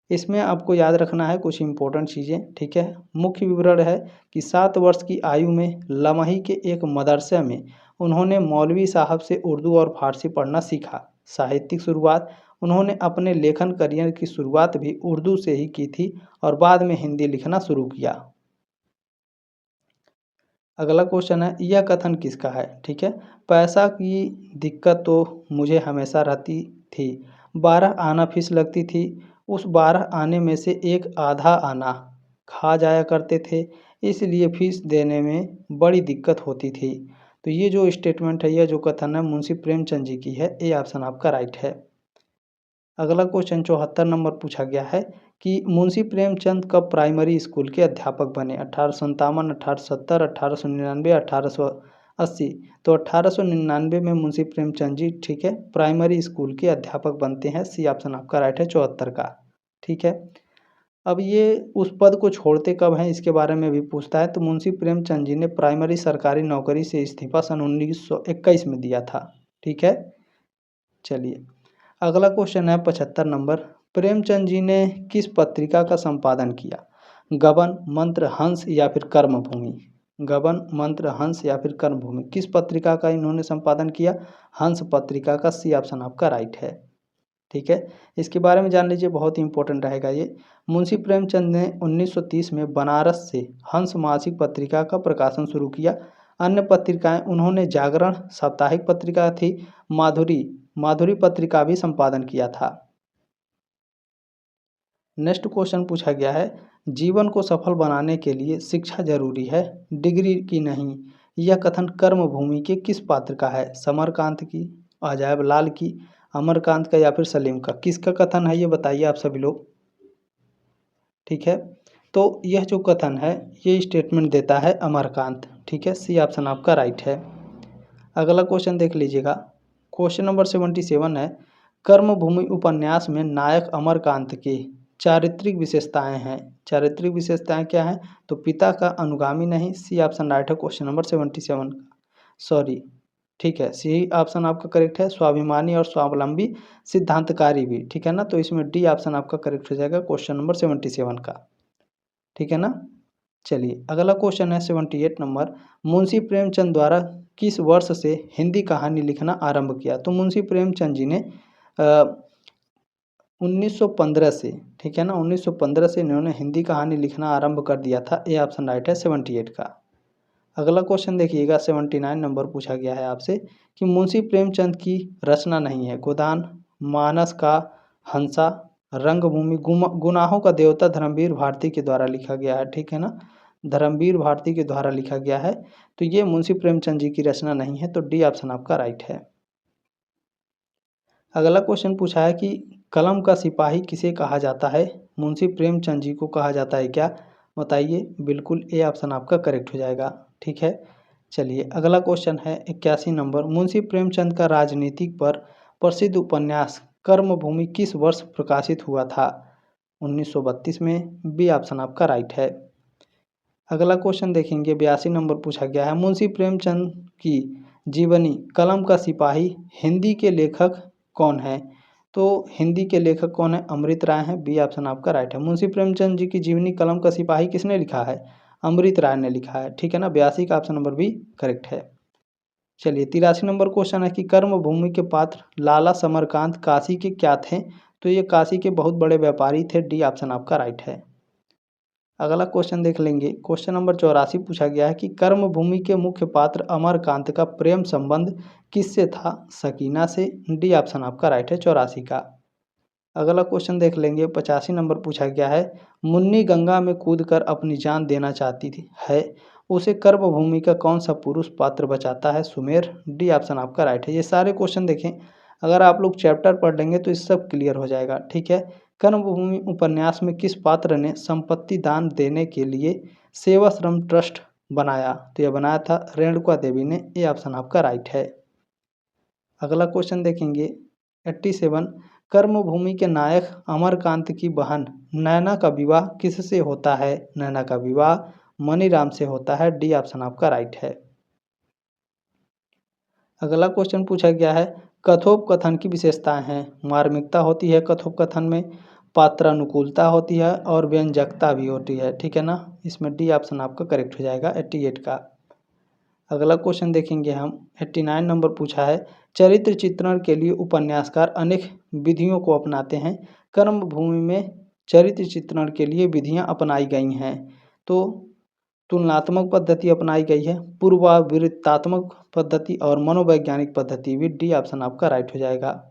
इसमें आपको याद रखना है कुछ इंपॉर्टेंट चीज़ें। ठीक है, मुख्य विवरण है कि 7 वर्ष की आयु में लमही के एक मदरसे में उन्होंने मौलवी साहब से उर्दू और फारसी पढ़ना सीखा। साहित्यिक शुरुआत, उन्होंने अपने लेखन करियर की शुरुआत भी उर्दू से ही की थी और बाद में हिंदी लिखना शुरू किया। अगला क्वेश्चन है यह कथन किसका है? ठीक है, पैसा की दिक्कत तो मुझे हमेशा रहती थी, 12 आना फीस लगती थी, उस 12 आने में से एक आधा आना खा जाया करते थे, इसलिए फीस देने में बड़ी दिक्कत होती थी। तो ये जो स्टेटमेंट है, यह जो कथन है मुंशी प्रेमचंद जी की है। ए ऑप्शन आपका राइट है। अगला क्वेश्चन 74 नंबर पूछा गया है कि मुंशी प्रेमचंद कब प्राइमरी स्कूल के अध्यापक बने? 1857, 1870, 1899, 1880। तो 1899 में मुंशी प्रेमचंद जी, ठीक है, प्राइमरी स्कूल के अध्यापक बनते हैं। सी ऑप्शन आपका राइट है 74 का। ठीक है, अब ये उस पद को छोड़ते कब हैं इसके बारे में भी पूछता है। तो मुंशी प्रेमचंद जी ने प्राइमरी सरकारी नौकरी से इस्तीफा सन 1921 में दिया था। ठीक है, चलिए अगला क्वेश्चन है 75 नंबर। प्रेमचंद जी ने किस पत्रिका का संपादन किया? गबन, मंत्र, हंस या फिर कर्मभूमि? गबन, मंत्र, हंस या फिर कर्मभूमि, किस पत्रिका का इन्होंने संपादन किया? हंस पत्रिका का। सी ऑप्शन आपका राइट है। ठीक है, इसके बारे में जान लीजिए, बहुत ही इंपॉर्टेंट रहेगा ये। मुंशी प्रेमचंद ने 1930 में बनारस से हंस मासिक पत्रिका का प्रकाशन शुरू किया। अन्य पत्रिकाएं उन्होंने जागरण साप्ताहिक पत्रिका थी, माधुरी माधुरी पत्रिका भी संपादन किया था। नेक्स्ट क्वेश्चन पूछा गया है, जीवन को सफल बनाने के लिए शिक्षा जरूरी है, डिग्री की नहीं। यह कथन कर्मभूमि के किस पात्र का है? समरकांत की, अजायब लाल की, अमरकांत का या फिर सलीम का? किसका कथन है ये बताइए आप सभी लोग। ठीक है, तो यह जो कथन है ये स्टेटमेंट देता है अमरकांत। ठीक है, सी ऑप्शन आपका राइट है। अगला क्वेश्चन देख लीजिएगा, क्वेश्चन नंबर 77 है, कर्मभूमि उपन्यास में नायक अमरकांत की चारित्रिक विशेषताएं हैं। चारित्रिक विशेषताएं क्या हैं? तो पिता का अनुगामी नहीं। सी ऑप्शन राइट है क्वेश्चन नंबर 77, सॉरी, ठीक है, सी ऑप्शन आपका करेक्ट है। स्वाभिमानी और स्वावलंबी, सिद्धांतकारी भी, ठीक है ना। तो इसमें डी ऑप्शन आपका करेक्ट हो जाएगा क्वेश्चन नंबर 77 का। ठीक है ना, चलिए अगला क्वेश्चन है 78 नंबर। मुंशी प्रेमचंद द्वारा किस वर्ष से हिंदी कहानी लिखना आरंभ किया? तो मुंशी प्रेमचंद जी ने 1915 से, ठीक है ना, 1915 से इन्होंने हिंदी कहानी लिखना आरंभ कर दिया था। ए ऑप्शन राइट है 78 का। अगला क्वेश्चन देखिएगा 79 नंबर पूछा गया है आपसे कि मुंशी प्रेमचंद की रचना नहीं है? गोदान, मानस का हंसा, रंगभूमि, गुनाहों का देवता धर्मवीर भारती के द्वारा लिखा गया है। ठीक है ना, धर्मवीर भारती के द्वारा लिखा गया है। तो ये मुंशी प्रेमचंद जी की रचना नहीं है। तो डी ऑप्शन आपका राइट है। अगला क्वेश्चन पूछा है कि कलम का सिपाही किसे कहा जाता है? मुंशी प्रेमचंद जी को कहा जाता है क्या? बताइए। बिल्कुल ए ऑप्शन आपका करेक्ट हो जाएगा। ठीक है, चलिए अगला क्वेश्चन है 81 नंबर। मुंशी प्रेमचंद का राजनीतिक पर प्रसिद्ध उपन्यास कर्मभूमि किस वर्ष प्रकाशित हुआ था? 1932 में। बी ऑप्शन आपका राइट है। अगला क्वेश्चन देखेंगे 82 नंबर पूछा गया है, मुंशी प्रेमचंद की जीवनी कलम का सिपाही हिंदी के लेखक कौन है? तो हिंदी के लेखक कौन है? अमृत राय हैं। बी ऑप्शन आपका राइट है। मुंशी प्रेमचंद जी की जीवनी कलम का सिपाही किसने लिखा है? अमृत राय ने लिखा है। ठीक है ना, 82 का ऑप्शन नंबर भी करेक्ट है। चलिए 83 नंबर क्वेश्चन है कि कर्मभूमि के पात्र लाला समरकांत काशी के क्या थे? तो ये काशी के बहुत बड़े व्यापारी थे। डी ऑप्शन आपका राइट है। अगला क्वेश्चन देख लेंगे, क्वेश्चन नंबर 84 पूछा गया है कि कर्मभूमि के मुख्य पात्र अमरकांत का प्रेम संबंध किससे था? सकीना से। डी ऑप्शन आपका राइट है 84 का। अगला क्वेश्चन देख लेंगे 85 नंबर पूछा गया है, मुन्नी गंगा में कूदकर अपनी जान देना चाहती थी है, उसे कर्मभूमि का कौन सा पुरुष पात्र बचाता है? सुमेर। डी ऑप्शन आपका राइट है। ये सारे क्वेश्चन देखें, अगर आप लोग चैप्टर पढ़ लेंगे तो इस सब क्लियर हो जाएगा। ठीक है, कर्मभूमि उपन्यास में किस पात्र ने संपत्ति दान देने के लिए सेवाश्रम ट्रस्ट बनाया? तो यह बनाया था रेणुका देवी ने। ए ऑप्शन आपका राइट है। अगला क्वेश्चन देखेंगे 87, कर्मभूमि के नायक अमरकांत की बहन नैना का विवाह किससे होता है? नैना का विवाह मनीराम से होता है। डी ऑप्शन आपका राइट है। अगला क्वेश्चन पूछा गया है, कथोपकथन की विशेषताएं हैं। मार्मिकता होती है कथोपकथन में, पात्रानुकूलता होती है और व्यंजकता भी होती है। ठीक है ना, इसमें डी ऑप्शन आपका करेक्ट हो जाएगा 88 का। अगला क्वेश्चन देखेंगे हम 89 नंबर पूछा है, चरित्र चित्रण के लिए उपन्यासकार अनेक विधियों को अपनाते हैं। कर्मभूमि में चरित्र चित्रण के लिए विधियां अपनाई गई हैं। तो तुलनात्मक पद्धति अपनाई गई है, पूर्वावृत्तात्मक पद्धति और मनोवैज्ञानिक पद्धति भी। डी ऑप्शन आपका राइट हो जाएगा।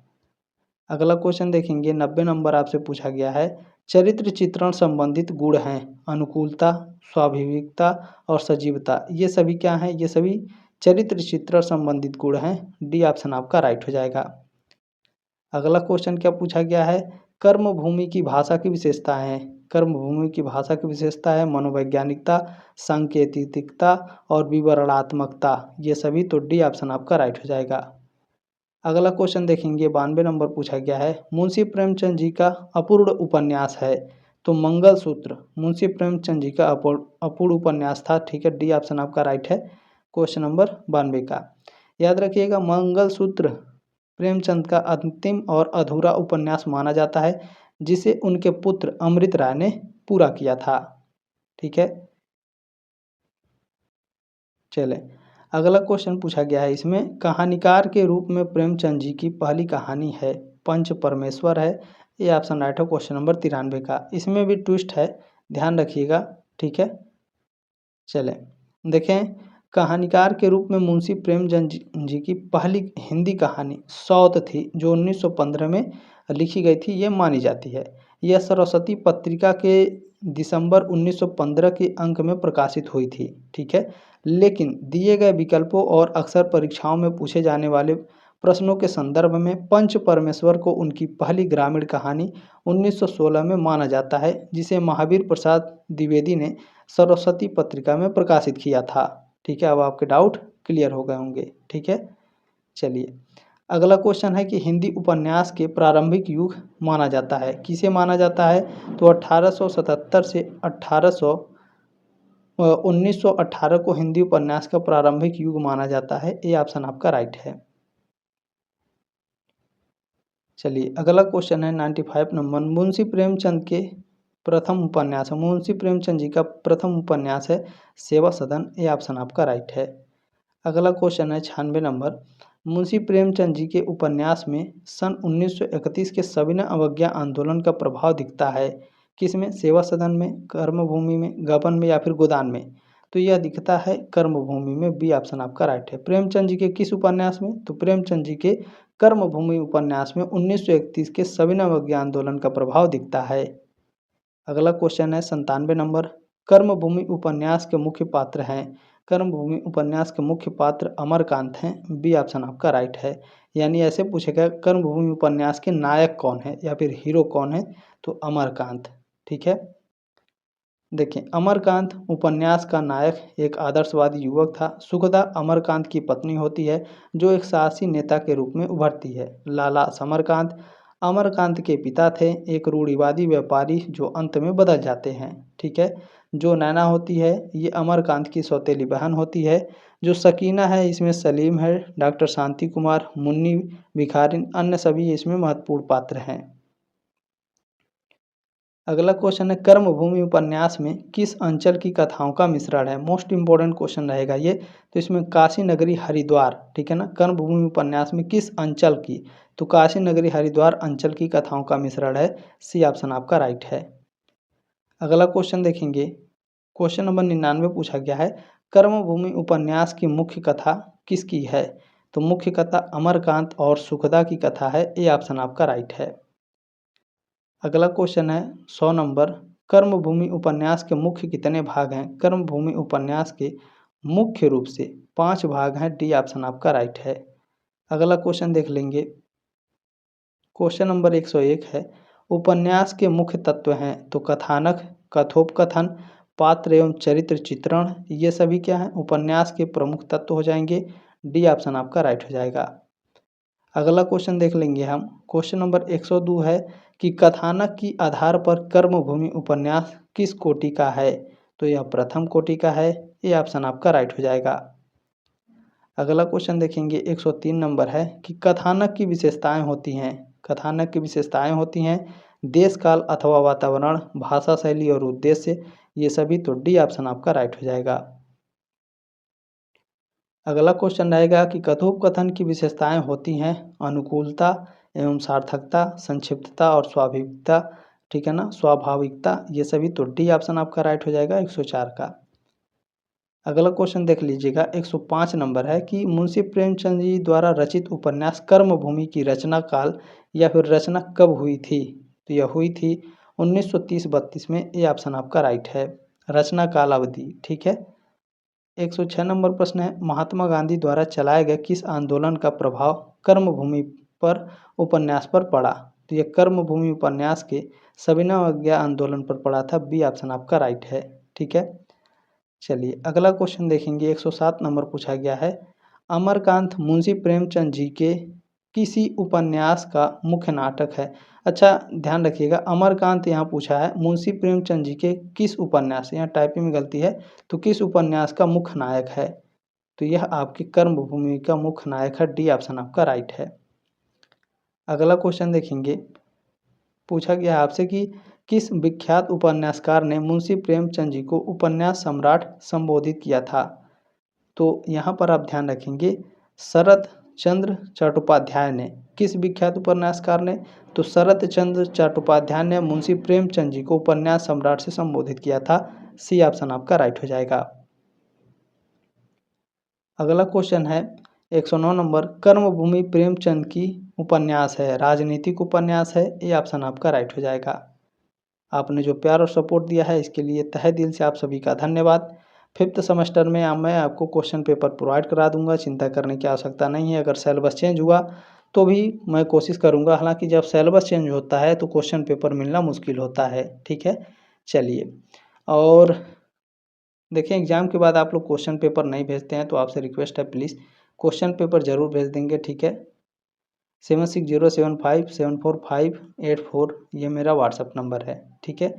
अगला क्वेश्चन देखेंगे 90 नंबर आपसे पूछा गया है, चरित्र चित्रण संबंधित गुण हैं अनुकूलता, स्वाभाविकता और सजीवता। ये सभी क्या हैं? ये सभी चरित्र चित्रण संबंधित गुण हैं। डी ऑप्शन आपका राइट हो जाएगा। अगला क्वेश्चन क्या पूछा गया है, कर्मभूमि की भाषा की विशेषताएं हैं। कर्मभूमि की भाषा की विशेषता है मनोवैज्ञानिकता, सांकेतिकता और विवरणात्मकता, ये सभी। तो डी ऑप्शन आपका राइट हो जाएगा। अगला क्वेश्चन देखेंगे, 92 नंबर पूछा गया है, मुंशी प्रेमचंद जी का अपूर्ण उपन्यास है। तो मंगलसूत्र मुंशी प्रेमचंद जी का अपूर्ण उपन्यास था, ठीक है। डी ऑप्शन आपका राइट है क्वेश्चन नंबर 92 का। याद रखिएगा, मंगलसूत्र प्रेमचंद का अंतिम और अधूरा उपन्यास माना जाता है, जिसे उनके पुत्र अमृत राय ने पूरा किया था, ठीक है। चले, अगला क्वेश्चन पूछा गया है, इसमें कहानीकार के रूप में प्रेमचंद जी की पहली कहानी है पंच परमेश्वर है। ये ऑप्शन राइट है क्वेश्चन नंबर 93 का। इसमें भी ट्विस्ट है, ध्यान रखिएगा, ठीक है। चलें देखें, कहानीकार के रूप में मुंशी प्रेमचंद जी की पहली हिंदी कहानी सौत थी, जो 1915 में लिखी गई थी, ये मानी जाती है। यह सरस्वती पत्रिका के दिसंबर 1915 के अंक में प्रकाशित हुई थी, ठीक है। लेकिन दिए गए विकल्पों और अक्सर परीक्षाओं में पूछे जाने वाले प्रश्नों के संदर्भ में पंच परमेश्वर को उनकी पहली ग्रामीण कहानी 1916 में माना जाता है, जिसे महावीर प्रसाद द्विवेदी ने सरस्वती पत्रिका में प्रकाशित किया था, ठीक है। अब आपके डाउट क्लियर हो गए होंगे, ठीक है। चलिए, अगला क्वेश्चन है कि हिंदी उपन्यास के प्रारंभिक युग माना जाता है, किसे माना जाता है। तो 1877 से 1918 को हिंदी उपन्यास का प्रारंभिक युग माना जाता है। ये ऑप्शन आपका राइट है। चलिए, अगला क्वेश्चन है 95 नंबर, मुंशी प्रेमचंद के प्रथम उपन्यास है। मुंशी प्रेमचंद जी का प्रथम उपन्यास है सेवा सदन। ये ऑप्शन आपका राइट है। अगला क्वेश्चन है 96 नंबर, मुंशी प्रेमचंद जी के उपन्यास में सन 1931 के सविनय अवज्ञा आंदोलन का प्रभाव दिखता है, किसमें। सेवा सदन में, कर्मभूमि में, गबन में या फिर गोदान में। तो यह दिखता है कर्मभूमि में। बी ऑप्शन आपका राइट है। प्रेमचंद जी के किस उपन्यास में। तो प्रेमचंद जी के कर्मभूमि उपन्यास में 1931 के सविनय अवज्ञा आंदोलन का प्रभाव दिखता है। अगला क्वेश्चन है 97 नंबर, कर्मभूमि उपन्यास के मुख्य पात्र हैं। कर्मभूमि उपन्यास के मुख्य पात्र अमरकांत हैं। बी ऑप्शन आपका राइट है। यानी ऐसे पूछेगा कर्मभूमि उपन्यास के नायक कौन है या फिर हीरो कौन है, तो अमरकांत, ठीक है। देखिए, अमरकांत उपन्यास का नायक एक आदर्शवादी युवक था। सुखदा अमरकांत की पत्नी होती है, जो एक साहसी नेता के रूप में उभरती है। लाला समरकांत अमरकांत के पिता थे, एक रूढ़िवादी व्यापारी जो अंत में बदल जाते हैं, ठीक है। जो नैना होती है, ये अमरकांत की सौतेली बहन होती है। जो सकीना है, इसमें सलीम है, डॉक्टर शांति कुमार, मुन्नी भिखारिन, अन्य सभी इसमें महत्वपूर्ण पात्र हैं। अगला क्वेश्चन है, कर्मभूमि उपन्यास में किस अंचल की कथाओं का मिश्रण है। मोस्ट इंपॉर्टेंट क्वेश्चन रहेगा ये। तो इसमें काशी नगरी हरिद्वार, ठीक है ना। कर्मभूमि उपन्यास में किस अंचल की, तो काशी नगरी हरिद्वार अंचल की कथाओं का मिश्रण है। सी ऑप्शन आपका राइट है। अगला क्वेश्चन देखेंगे, क्वेश्चन नंबर 99 पूछा गया है, कर्मभूमि उपन्यास की मुख्य कथा किसकी है। तो मुख्य कथा अमरकांत और सुखदा की कथा है। ये ऑप्शन आपका राइट है। अगला क्वेश्चन है 100 नंबर, कर्मभूमि उपन्यास के मुख्य कितने भाग हैं। कर्मभूमि उपन्यास के मुख्य रूप से 5 भाग हैं। डी ऑप्शन आपका राइट है। अगला क्वेश्चन देख लेंगे, क्वेश्चन नंबर 101 है, उपन्यास के मुख्य तत्व हैं। तो कथानक, कथोपकथन, पात्र एवं चरित्र चित्रण, ये सभी क्या हैं, उपन्यास के प्रमुख तत्व हो जाएंगे। डी ऑप्शन आपका राइट हो जाएगा। अगला क्वेश्चन देख लेंगे हम, क्वेश्चन नंबर 102 है कि कथानक की आधार पर कर्मभूमि उपन्यास किस कोटि का है। तो यह प्रथम कोटि का है। ये ऑप्शन आपका राइट हो जाएगा। अगला क्वेश्चन देखेंगे 103 नंबर है कि कथानक की विशेषताएं होती हैं। कथानक की विशेषताएं होती हैं देश काल अथवा वातावरण, भाषा शैली और उद्देश्य, ये सभी। तो डी ऑप्शन आपका राइट हो जाएगा। अगला क्वेश्चन रहेगा कि कथोपकथन की विशेषताएं होती हैं अनुकूलता एवं सार्थकता, संक्षिप्तता और स्वाभाविकता, ठीक है ना, स्वाभाविकता, ये सभी। तो डी ऑप्शन आपका राइट हो जाएगा 104 का। अगला क्वेश्चन देख लीजिएगा 105 नंबर है कि मुंशी प्रेमचंद जी द्वारा रचित उपन्यास कर्मभूमि की रचना काल या फिर रचना कब हुई थी। तो यह हुई थी 1930-32 में। ये ऑप्शन आपका राइट है, रचना काल अवधि, ठीक है। 106 नंबर प्रश्न है, महात्मा गांधी द्वारा चलाए गए किस आंदोलन का प्रभाव कर्मभूमि पर उपन्यास पर पड़ा? तो ये कर्मभूमि उपन्यास के सविनय अवज्ञा आंदोलन पर पड़ा था। बी ऑप्शन आपका राइट है। ठीक है, चलिए अगला क्वेश्चन देखेंगे। 107 नंबर पूछा गया है, अमरकांत मुंशी प्रेमचंद जी के किसी उपन्यास का मुख्य नाटक है। अच्छा ध्यान रखिएगा, अमरकांत यहाँ पूछा है, मुंशी प्रेमचंद जी के किस उपन्यास, यहाँ टाइपिंग में गलती है, तो किस उपन्यास का मुख्य नायक है? तो यह आपकी कर्मभूमि का मुख्य नायक है। डी ऑप्शन आपका राइट है। अगला क्वेश्चन देखेंगे, पूछा गया है आपसे कि किस विख्यात उपन्यासकार ने मुंशी प्रेमचंद जी को उपन्यास सम्राट संबोधित किया था? तो यहाँ पर आप ध्यान रखेंगे, शरत चंद्र चट्टोपाध्याय ने। किस विख्यात उपन्यासकार ने? तो शरत चंद्र चट्टोपाध्याय ने मुंशी प्रेमचंद जी को उपन्यास सम्राट से संबोधित किया था। सी ऑप्शन आपका राइट हो जाएगा। अगला क्वेश्चन है 109 नंबर, कर्मभूमि प्रेमचंद की उपन्यास है, राजनीतिक उपन्यास है? ये ऑप्शन आपका राइट हो जाएगा। आपने जो प्यार और सपोर्ट दिया है इसके लिए तहे दिल से आप सभी का धन्यवाद। 5th सेमेस्टर में मैं आपको क्वेश्चन पेपर प्रोवाइड करा दूंगा, चिंता करने की आवश्यकता नहीं है। अगर सिलेबस चेंज हुआ तो भी मैं कोशिश करूंगा, हालांकि जब सिलेबस चेंज होता है तो क्वेश्चन पेपर मिलना मुश्किल होता है। ठीक है, चलिए, और देखिए एग्ज़ाम के बाद आप लोग क्वेश्चन पेपर नहीं भेजते हैं तो आपसे रिक्वेस्ट है, प्लीज़ क्वेश्चन पेपर ज़रूर भेज देंगे। ठीक है, 7607574584 ये मेरा व्हाट्सअप नंबर है। ठीक है,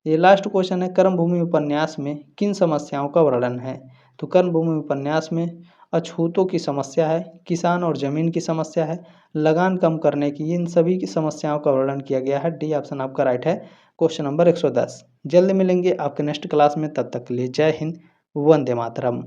ये लास्ट क्वेश्चन है, कर्मभूमि उपन्यास में किन समस्याओं का वर्णन है? तो कर्मभूमि उपन्यास में अछूतों की समस्या है, किसान और ज़मीन की समस्या है, लगान कम करने की, इन सभी की समस्याओं का वर्णन किया गया है। डी ऑप्शन आपका राइट है, क्वेश्चन नंबर 110। जल्द मिलेंगे आपके नेक्स्ट क्लास में, तब तक के लिए जय हिंद, वंदे मातरम।